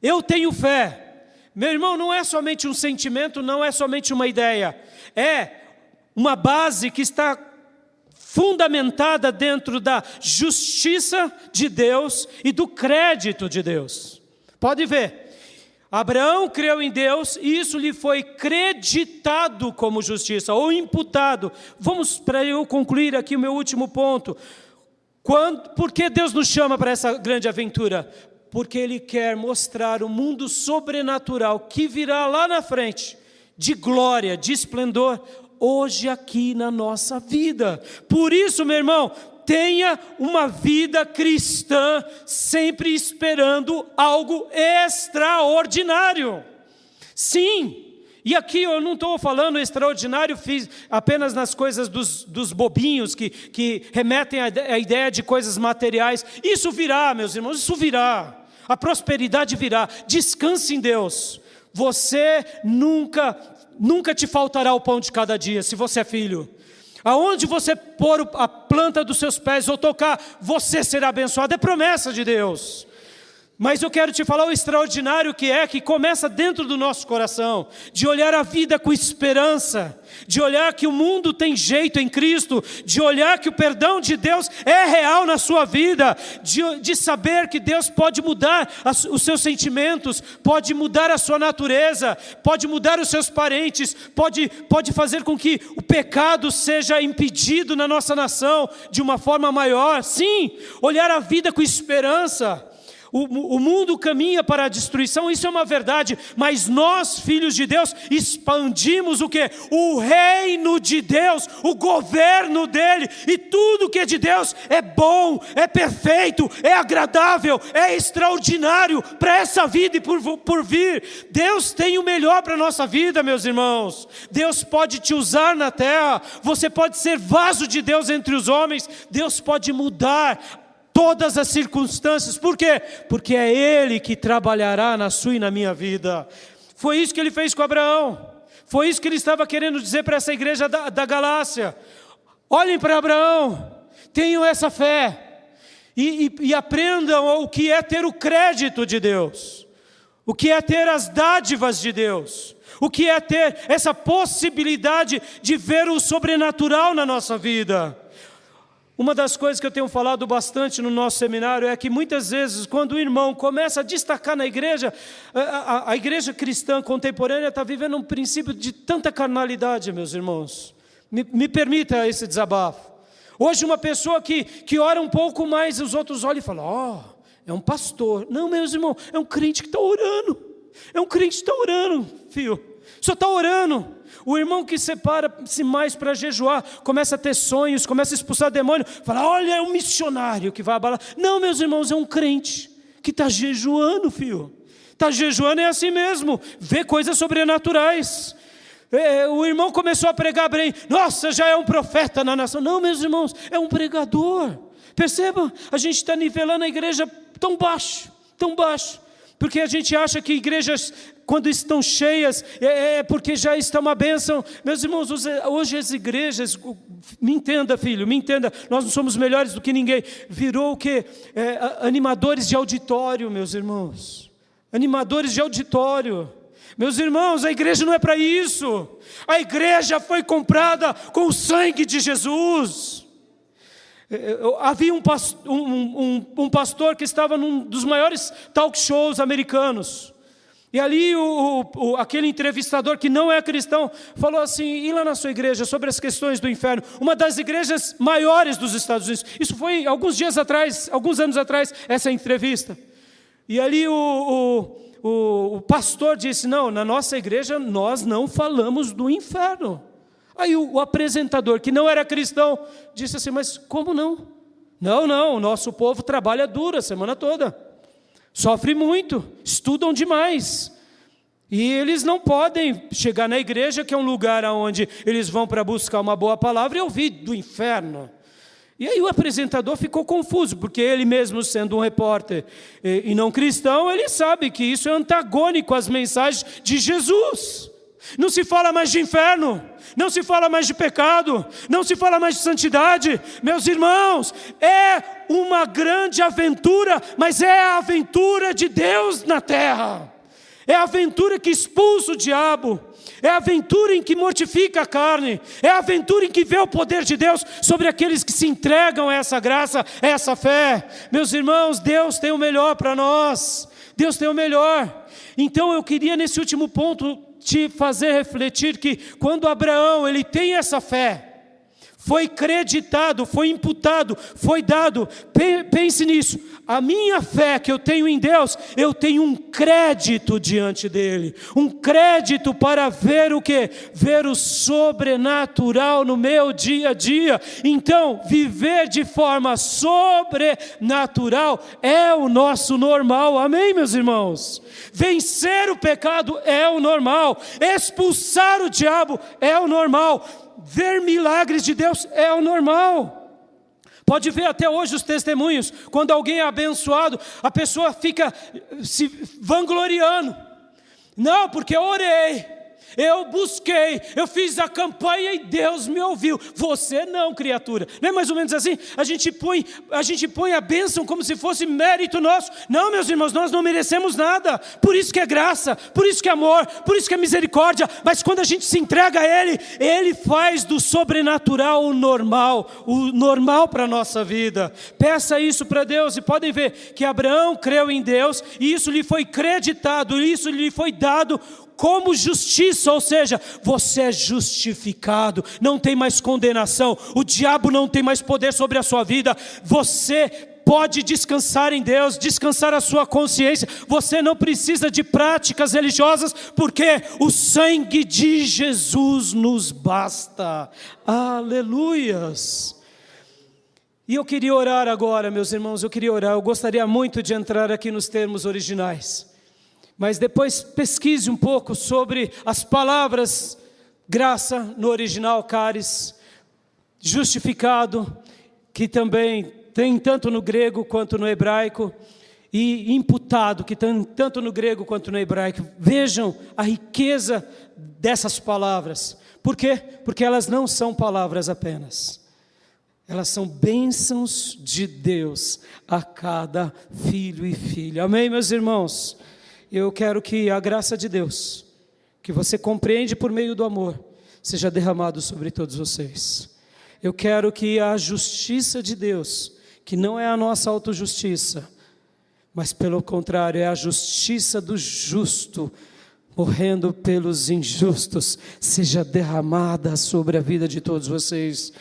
eu tenho fé, meu irmão, não é somente um sentimento, não é somente uma ideia, é uma base que está fundamentada dentro da justiça de Deus e do crédito de Deus. Pode ver, Abraão creu em Deus e isso lhe foi creditado como justiça, ou imputado. Vamos, para eu concluir aqui o meu último ponto. Por que Deus nos chama para essa grande aventura? Porque Ele quer mostrar o mundo sobrenatural que virá lá na frente, de glória, de esplendor, hoje aqui na nossa vida. Por isso, meu irmão, tenha uma vida cristã, sempre esperando algo extraordinário. Sim, e aqui eu não estou falando extraordinário apenas nas coisas dos bobinhos que remetem à ideia de coisas materiais. Isso virá, meus irmãos, isso virá. A prosperidade virá. Descanse em Deus. Você nunca te faltará o pão de cada dia, se você é filho. Aonde você pôr a planta dos seus pés ou tocar, você será abençoado. É promessa de Deus. Mas eu quero te falar o extraordinário que começa dentro do nosso coração, de olhar a vida com esperança, de olhar que o mundo tem jeito em Cristo, de olhar que o perdão de Deus é real na sua vida, de saber que Deus pode mudar os seus sentimentos, pode mudar a sua natureza, pode mudar os seus parentes, pode fazer com que o pecado seja impedido na nossa nação de uma forma maior. Sim, olhar a vida com esperança. O mundo caminha para a destruição, isso é uma verdade, mas nós, filhos de Deus, expandimos o quê? O reino de Deus, o governo dele, e tudo que é de Deus é bom, é perfeito, é agradável, é extraordinário para essa vida e por vir. Deus tem o melhor para a nossa vida, meus irmãos. Deus pode te usar na terra, você pode ser vaso de Deus entre os homens, Deus pode mudar todas as circunstâncias. Por quê? Porque é Ele que trabalhará na sua e na minha vida. Foi isso que Ele fez com Abraão. Foi isso que Ele estava querendo dizer para essa igreja da Galácia. Olhem para Abraão, tenham essa fé e aprendam o que é ter o crédito de Deus, o que é ter as dádivas de Deus, o que é ter essa possibilidade de ver o sobrenatural na nossa vida. Uma das coisas que eu tenho falado bastante no nosso seminário é que muitas vezes quando o irmão começa a destacar na igreja, a igreja cristã contemporânea está vivendo um princípio de tanta carnalidade, meus irmãos. Me permita esse desabafo. Hoje uma pessoa que ora um pouco mais, os outros olham e falam: é um pastor. Não, meus irmãos, é um crente que está orando. É um crente que está orando, filho. Só está orando. O irmão que separa-se mais para jejuar, começa a ter sonhos, começa a expulsar demônio, fala: olha, é um missionário que vai abalar. Não, meus irmãos, é um crente que está jejuando, filho. Está jejuando é assim mesmo, vê coisas sobrenaturais. O irmão começou a pregar bem, nossa, já é um profeta na nação. Não, meus irmãos, é um pregador. Perceba, a gente está nivelando a igreja tão baixo, porque a gente acha que igrejas, quando estão cheias, é porque já está uma bênção. Meus irmãos, hoje as igrejas, me entenda, filho, me entenda, nós não somos melhores do que ninguém. Virou o quê? Animadores de auditório, meus irmãos. Animadores de auditório. Meus irmãos, a igreja não é para isso. A igreja foi comprada com o sangue de Jesus. Havia um pastor que estava num dos maiores talk shows americanos. E ali aquele entrevistador que não é cristão falou assim: e lá na sua igreja, sobre as questões do inferno, uma das igrejas maiores dos Estados Unidos. Isso foi alguns anos atrás, essa entrevista. E ali o pastor disse: não, na nossa igreja nós não falamos do inferno. Aí o apresentador, que não era cristão, disse assim: mas como não? Não, o nosso povo trabalha duro a semana toda, sofre muito, estudam demais, e eles não podem chegar na igreja, que é um lugar onde eles vão para buscar uma boa palavra, e ouvir do inferno. E aí o apresentador ficou confuso, porque ele mesmo sendo um repórter e não cristão, ele sabe que isso é antagônico às mensagens de Jesus. Não se fala mais de inferno, não se fala mais de pecado, não se fala mais de santidade. Meus irmãos, é uma grande aventura, mas é a aventura de Deus na terra. É a aventura que expulsa o diabo, é a aventura em que mortifica a carne, é a aventura em que vê o poder de Deus sobre aqueles que se entregam a essa graça, a essa fé. Meus irmãos, Deus tem o melhor para nós, Deus tem o melhor. Então eu queria nesse último ponto te fazer refletir que quando Abraão ele tem essa fé, foi creditado, foi imputado, foi dado. Pense nisso, a minha fé que eu tenho em Deus, eu tenho um crédito diante dele, um crédito para ver o quê? Ver o sobrenatural no meu dia a dia. Então, viver de forma sobrenatural é o nosso normal, amém, meus irmãos? Vencer o pecado é o normal, expulsar o diabo é o normal, ver milagres de Deus é o normal. Pode ver até hoje os testemunhos, quando alguém é abençoado, a pessoa fica se vangloriando. Não, porque eu orei, eu busquei, eu fiz a campanha e Deus me ouviu. Você não, criatura. Não é mais ou menos assim? A gente põe a bênção como se fosse mérito nosso. Não, meus irmãos, nós não merecemos nada. Por isso que é graça, por isso que é amor, por isso que é misericórdia. Mas quando a gente se entrega a Ele, Ele faz do sobrenatural o normal para a nossa vida. Peça isso para Deus e podem ver que Abraão creu em Deus e isso lhe foi creditado, isso lhe foi dado como justiça, ou seja, você é justificado, não tem mais condenação, o diabo não tem mais poder sobre a sua vida, você pode descansar em Deus, descansar a sua consciência, você não precisa de práticas religiosas, porque o sangue de Jesus nos basta, aleluias. E eu queria orar agora, meus irmãos, eu gostaria muito de entrar aqui nos termos originais, mas depois pesquise um pouco sobre as palavras graça no original, caris, justificado, que também tem tanto no grego quanto no hebraico, e imputado, que tem tanto no grego quanto no hebraico. Vejam a riqueza dessas palavras. Por quê? Porque elas não são palavras apenas. Elas são bênçãos de Deus a cada filho e filha. Amém, meus irmãos? Eu quero que a graça de Deus, que você compreende por meio do amor, seja derramado sobre todos vocês. Eu quero que a justiça de Deus, que não é a nossa autojustiça, mas pelo contrário, é a justiça do justo, morrendo pelos injustos, seja derramada sobre a vida de todos vocês.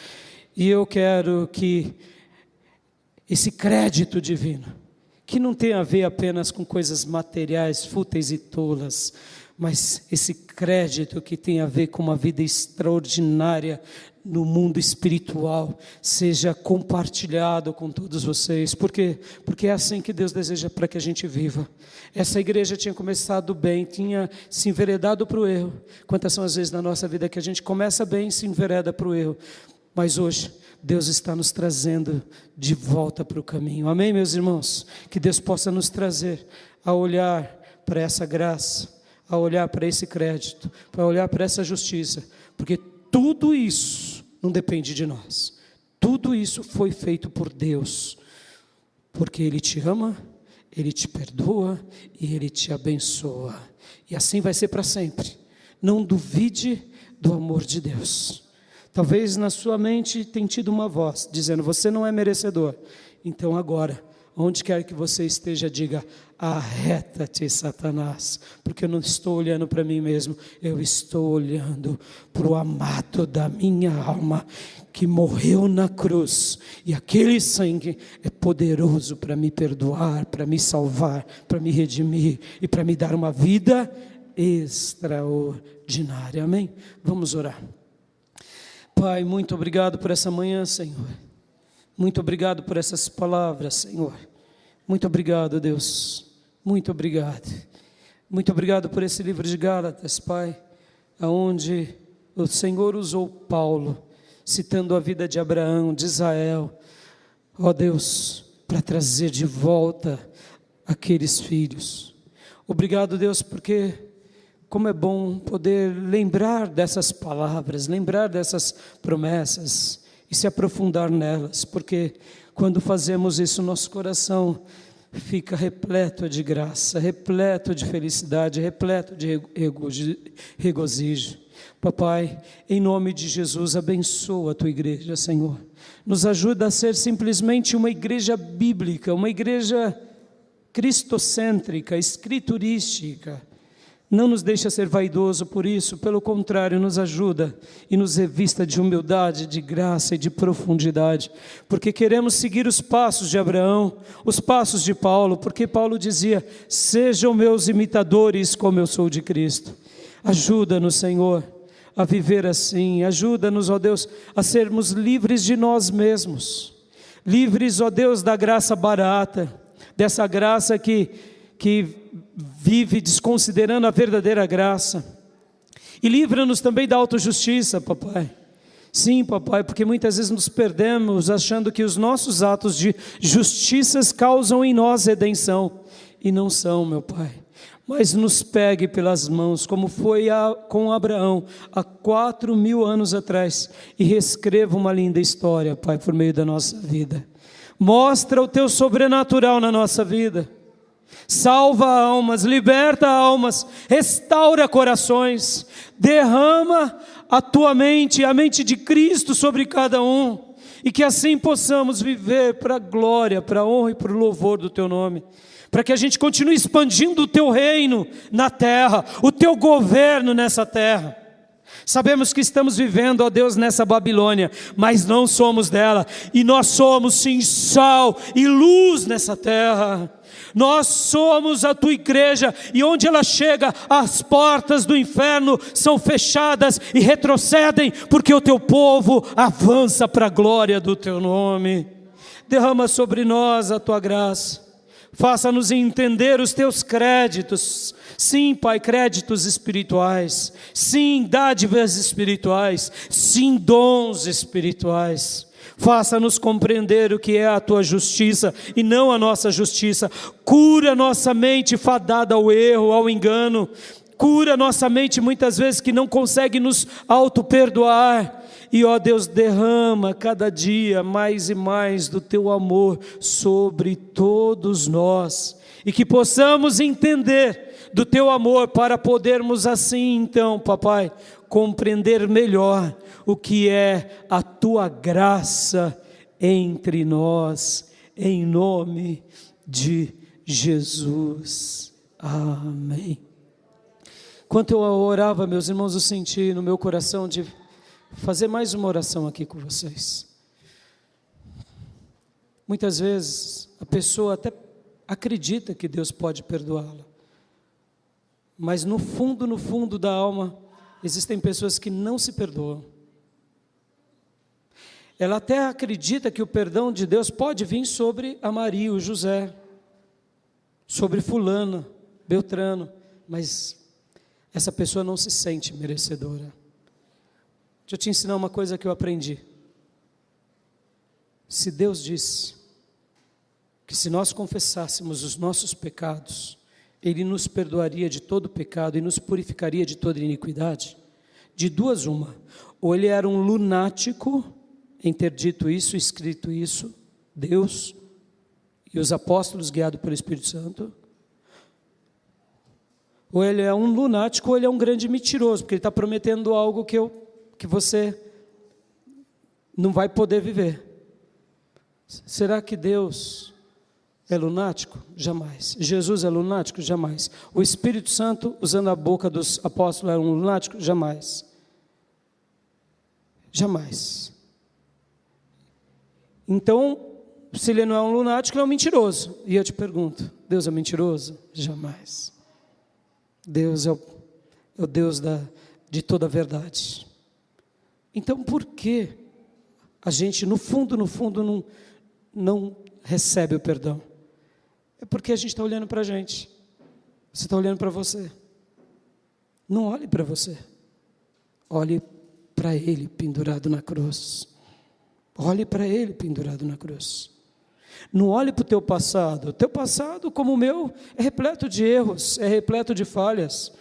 E eu quero que esse crédito divino, que não tem a ver apenas com coisas materiais, fúteis e tolas, mas esse crédito que tem a ver com uma vida extraordinária no mundo espiritual seja compartilhado com todos vocês. Por quê? Porque é assim que Deus deseja para que a gente viva. Essa igreja tinha começado bem, tinha se enveredado para o erro. Quantas são as vezes na nossa vida que a gente começa bem e se envereda para o erro? Mas hoje Deus está nos trazendo de volta para o caminho. Amém, meus irmãos? Que Deus possa nos trazer a olhar para essa graça, a olhar para esse crédito, para olhar para essa justiça, porque tudo isso não depende de nós. Tudo isso foi feito por Deus, porque Ele te ama, Ele te perdoa e Ele te abençoa. E assim vai ser para sempre. Não duvide do amor de Deus. Talvez na sua mente tenha tido uma voz dizendo: você não é merecedor. Então agora, onde quer que você esteja, diga: arreta-te, Satanás, porque eu não estou olhando para mim mesmo, eu estou olhando para o amado da minha alma, que morreu na cruz, e aquele sangue é poderoso para me perdoar, para me salvar, para me redimir, e para me dar uma vida extraordinária. Amém? Vamos orar. Pai, muito obrigado por essa manhã, Senhor. Muito obrigado por essas palavras, Senhor. Muito obrigado, Deus. Muito obrigado. Muito obrigado por esse livro de Gálatas, Pai, aonde o Senhor usou Paulo, citando a vida de Abraão, de Israel, ó Deus, para trazer de volta aqueles filhos. Obrigado, Deus, porque como é bom poder lembrar dessas palavras, lembrar dessas promessas e se aprofundar nelas, porque quando fazemos isso, nosso coração fica repleto de graça, repleto de felicidade, repleto de regozijo. Papai, em nome de Jesus, abençoa a tua igreja, Senhor. Nos ajuda a ser simplesmente uma igreja bíblica, uma igreja cristocêntrica, escriturística. Não nos deixa ser vaidoso por isso, pelo contrário, nos ajuda e nos revista de humildade, de graça e de profundidade, porque queremos seguir os passos de Abraão, os passos de Paulo, porque Paulo dizia: sejam meus imitadores como eu sou de Cristo. Ajuda-nos, Senhor, a viver assim, ajuda-nos, ó Deus, a sermos livres de nós mesmos, livres, ó Deus, da graça barata, dessa graça que vive desconsiderando a verdadeira graça, e livra-nos também da autojustiça, papai. Sim, papai, porque muitas vezes nos perdemos achando que os nossos atos de justiças causam em nós redenção, e não são, meu pai. Mas nos pegue pelas mãos, como foi com Abraão há 4.000 anos atrás, e reescreva uma linda história, Pai, por meio da nossa vida. Mostra o teu sobrenatural na nossa vida. Salva almas, liberta almas, restaura corações, derrama a tua mente, a mente de Cristo sobre cada um, e que assim possamos viver para a glória, para a honra e para o louvor do teu nome, para que a gente continue expandindo o teu reino na terra, o teu governo nessa terra. Sabemos que estamos vivendo, ó Deus, nessa Babilônia, mas não somos dela, e nós somos sim sal e luz nessa terra. Nós somos a tua igreja, e onde ela chega, as portas do inferno são fechadas e retrocedem, porque o teu povo avança para a glória do teu nome. Derrama sobre nós a tua graça, faça-nos entender os teus créditos. Sim, Pai, créditos espirituais, sim, dádivas espirituais, sim, dons espirituais. Faça-nos compreender o que é a tua justiça e não a nossa justiça. Cura nossa mente fadada ao erro, ao engano. Cura nossa mente muitas vezes que não consegue nos auto-perdoar. E ó Deus, derrama cada dia mais e mais do teu amor sobre todos nós. E que possamos entender do teu amor para podermos assim então, papai, compreender melhor o que é a tua graça entre nós, em nome de Jesus. Amém. Enquanto eu orava, meus irmãos, eu senti no meu coração de fazer mais uma oração aqui com vocês. Muitas vezes a pessoa até acredita que Deus pode perdoá-la, mas no fundo da alma, existem pessoas que não se perdoam. ela até acredita que o perdão de Deus pode vir sobre a Maria, o José, sobre fulano, Beltrano, mas essa pessoa não se sente merecedora. Deixa eu te ensinar uma coisa que eu aprendi. Se Deus disse que se nós confessássemos os nossos pecados, Ele nos perdoaria de todo pecado e nos purificaria de toda iniquidade, de duas uma: ou Ele era um lunático em ter dito isso, escrito isso, Deus e os apóstolos guiados pelo Espírito Santo, ou Ele é um lunático, ou Ele é um grande mentiroso, porque Ele está prometendo algo que você não vai poder viver. Será que Deus é lunático? Jamais. Jesus é lunático? Jamais. O Espírito Santo, usando a boca dos apóstolos, era um lunático? Jamais. Jamais. Então, se ele não é um lunático, ele é um mentiroso. E eu te pergunto, Deus é mentiroso? Jamais. Deus é o Deus de toda a verdade. Então, por que a gente, no fundo, não recebe o perdão? É porque a gente está olhando para a gente. Você está olhando para você. Não olhe para você. Olhe para Ele pendurado na cruz. Olhe para Ele pendurado na cruz. Não olhe para o teu passado. O teu passado, como o meu, é repleto de erros, é repleto de falhas.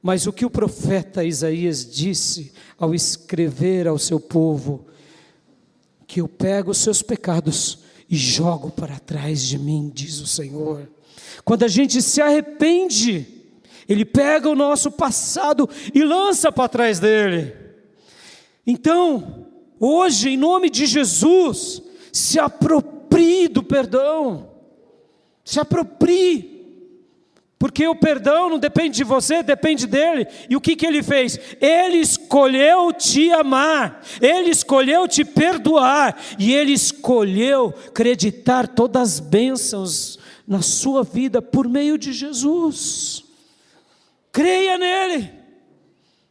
Mas o que o profeta Isaías disse ao escrever ao seu povo: que eu pego os seus pecados e jogo para trás de mim, diz o Senhor. Quando a gente se arrepende, Ele pega o nosso passado e lança para trás dele. Então, hoje, em nome de Jesus, se aproprie do perdão. Se aproprie. Porque o perdão não depende de você, depende dele. E o que Ele fez? Ele escolheu te amar, Ele escolheu te perdoar, e Ele escolheu acreditar todas as bênçãos na sua vida por meio de Jesus. Creia nele,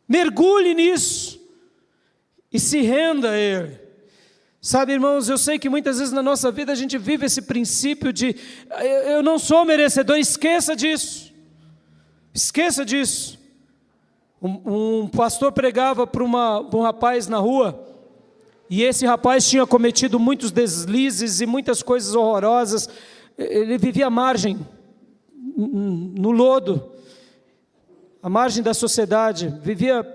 mergulhe nisso e se renda a Ele. Sabe, irmãos, eu sei que muitas vezes na nossa vida a gente vive esse princípio de eu não sou merecedor. Esqueça disso. Esqueça disso. Um pastor pregava para um rapaz na rua, e esse rapaz tinha cometido muitos deslizes e muitas coisas horrorosas. Ele vivia à margem, no lodo, à margem da sociedade, vivia,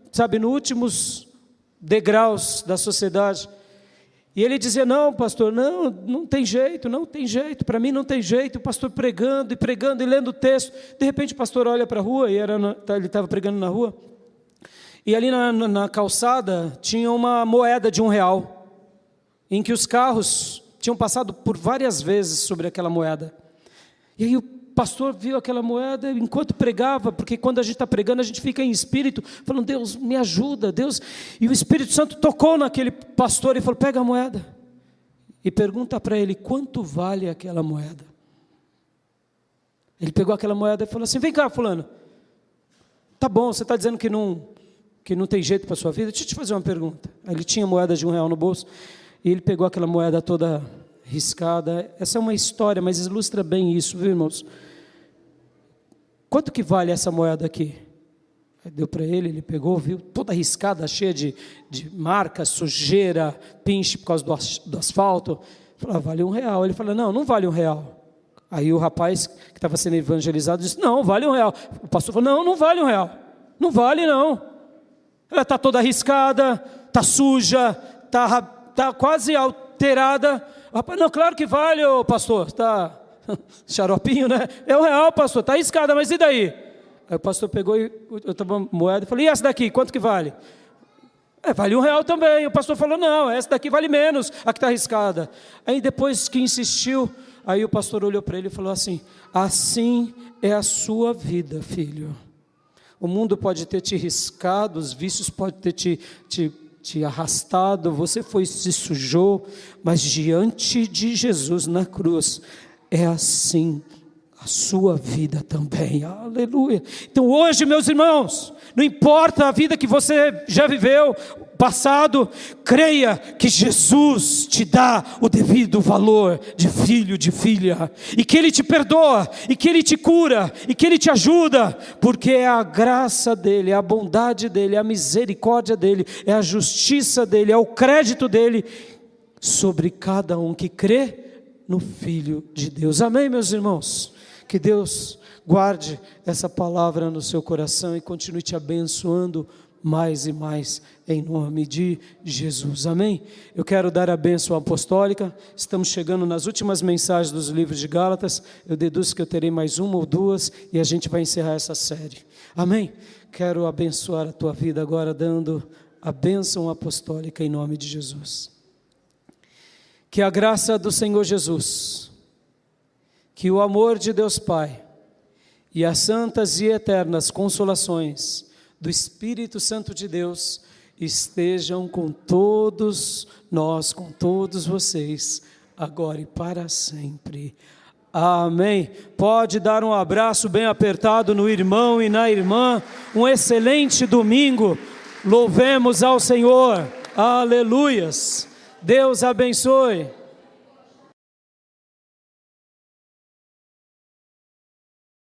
sabe, nos últimos degraus da sociedade. E ele dizia: não, pastor, não tem jeito, para mim não tem jeito. O pastor pregando e lendo o texto. De repente o pastor olha para a rua, e ele estava pregando na rua, e ali na calçada tinha uma moeda de R$1, em que os carros tinham passado por várias vezes sobre aquela moeda. E aí o pastor viu aquela moeda enquanto pregava, porque quando a gente está pregando, a gente fica em espírito, falando: Deus, me ajuda, Deus. E o Espírito Santo tocou naquele pastor e falou: pega a moeda e pergunta para ele quanto vale aquela moeda. Ele pegou aquela moeda e falou assim: vem cá, fulano, tá bom, você está dizendo que não tem jeito para a sua vida? Deixa eu te fazer uma pergunta. Ele tinha moeda de R$1 no bolso, e ele pegou aquela moeda toda riscada. Essa é uma história, mas ilustra bem isso, viu, irmãos? Quanto que vale essa moeda aqui? Aí deu para ele, ele pegou, viu, toda riscada, cheia de marcas, sujeira, pinche por causa do asfalto. Falou: vale R$1. Ele falou: não vale R$1. Aí o rapaz que estava sendo evangelizado disse: não, vale R$1. O pastor falou: não vale R$1. Não vale, não. Ela está toda riscada, está suja, está quase alterada. O rapaz: não, claro que vale, ô pastor, está xaropinho, né? É R$1, pastor, está riscada, mas e daí? Aí o pastor pegou outra moeda e falou: e essa daqui, quanto que vale? Vale R$1 também. O pastor falou: não, essa daqui vale menos, a que está riscada. Aí depois que insistiu, aí o pastor olhou para ele e falou assim: assim é a sua vida, filho. O mundo pode ter te riscado, os vícios podem ter te arrastado, você se sujou, mas diante de Jesus na cruz, é assim a sua vida também. Aleluia. Então hoje, meus irmãos, não importa a vida que você já viveu, passado, creia que Jesus te dá o devido valor de filho, de filha, e que Ele te perdoa, e que Ele te cura, e que Ele te ajuda, porque é a graça dEle, é a bondade dEle, é a misericórdia dEle, é a justiça dEle, é o crédito dEle, sobre cada um que crê no Filho de Deus. Amém, meus irmãos? Que Deus guarde essa palavra no seu coração e continue te abençoando mais e mais, em nome de Jesus. Amém? Eu quero dar a bênção apostólica. Estamos chegando nas últimas mensagens dos livros de Gálatas. Eu deduzo que eu terei mais uma ou duas e a gente vai encerrar essa série. Amém? Quero abençoar a tua vida agora, dando a bênção apostólica em nome de Jesus. Que a graça do Senhor Jesus, que o amor de Deus Pai e as santas e eternas consolações do Espírito Santo de Deus estejam com todos nós, com todos vocês, agora e para sempre. Amém. Pode dar um abraço bem apertado no irmão e na irmã. Um excelente domingo. Louvemos ao Senhor. Aleluias. Deus abençoe.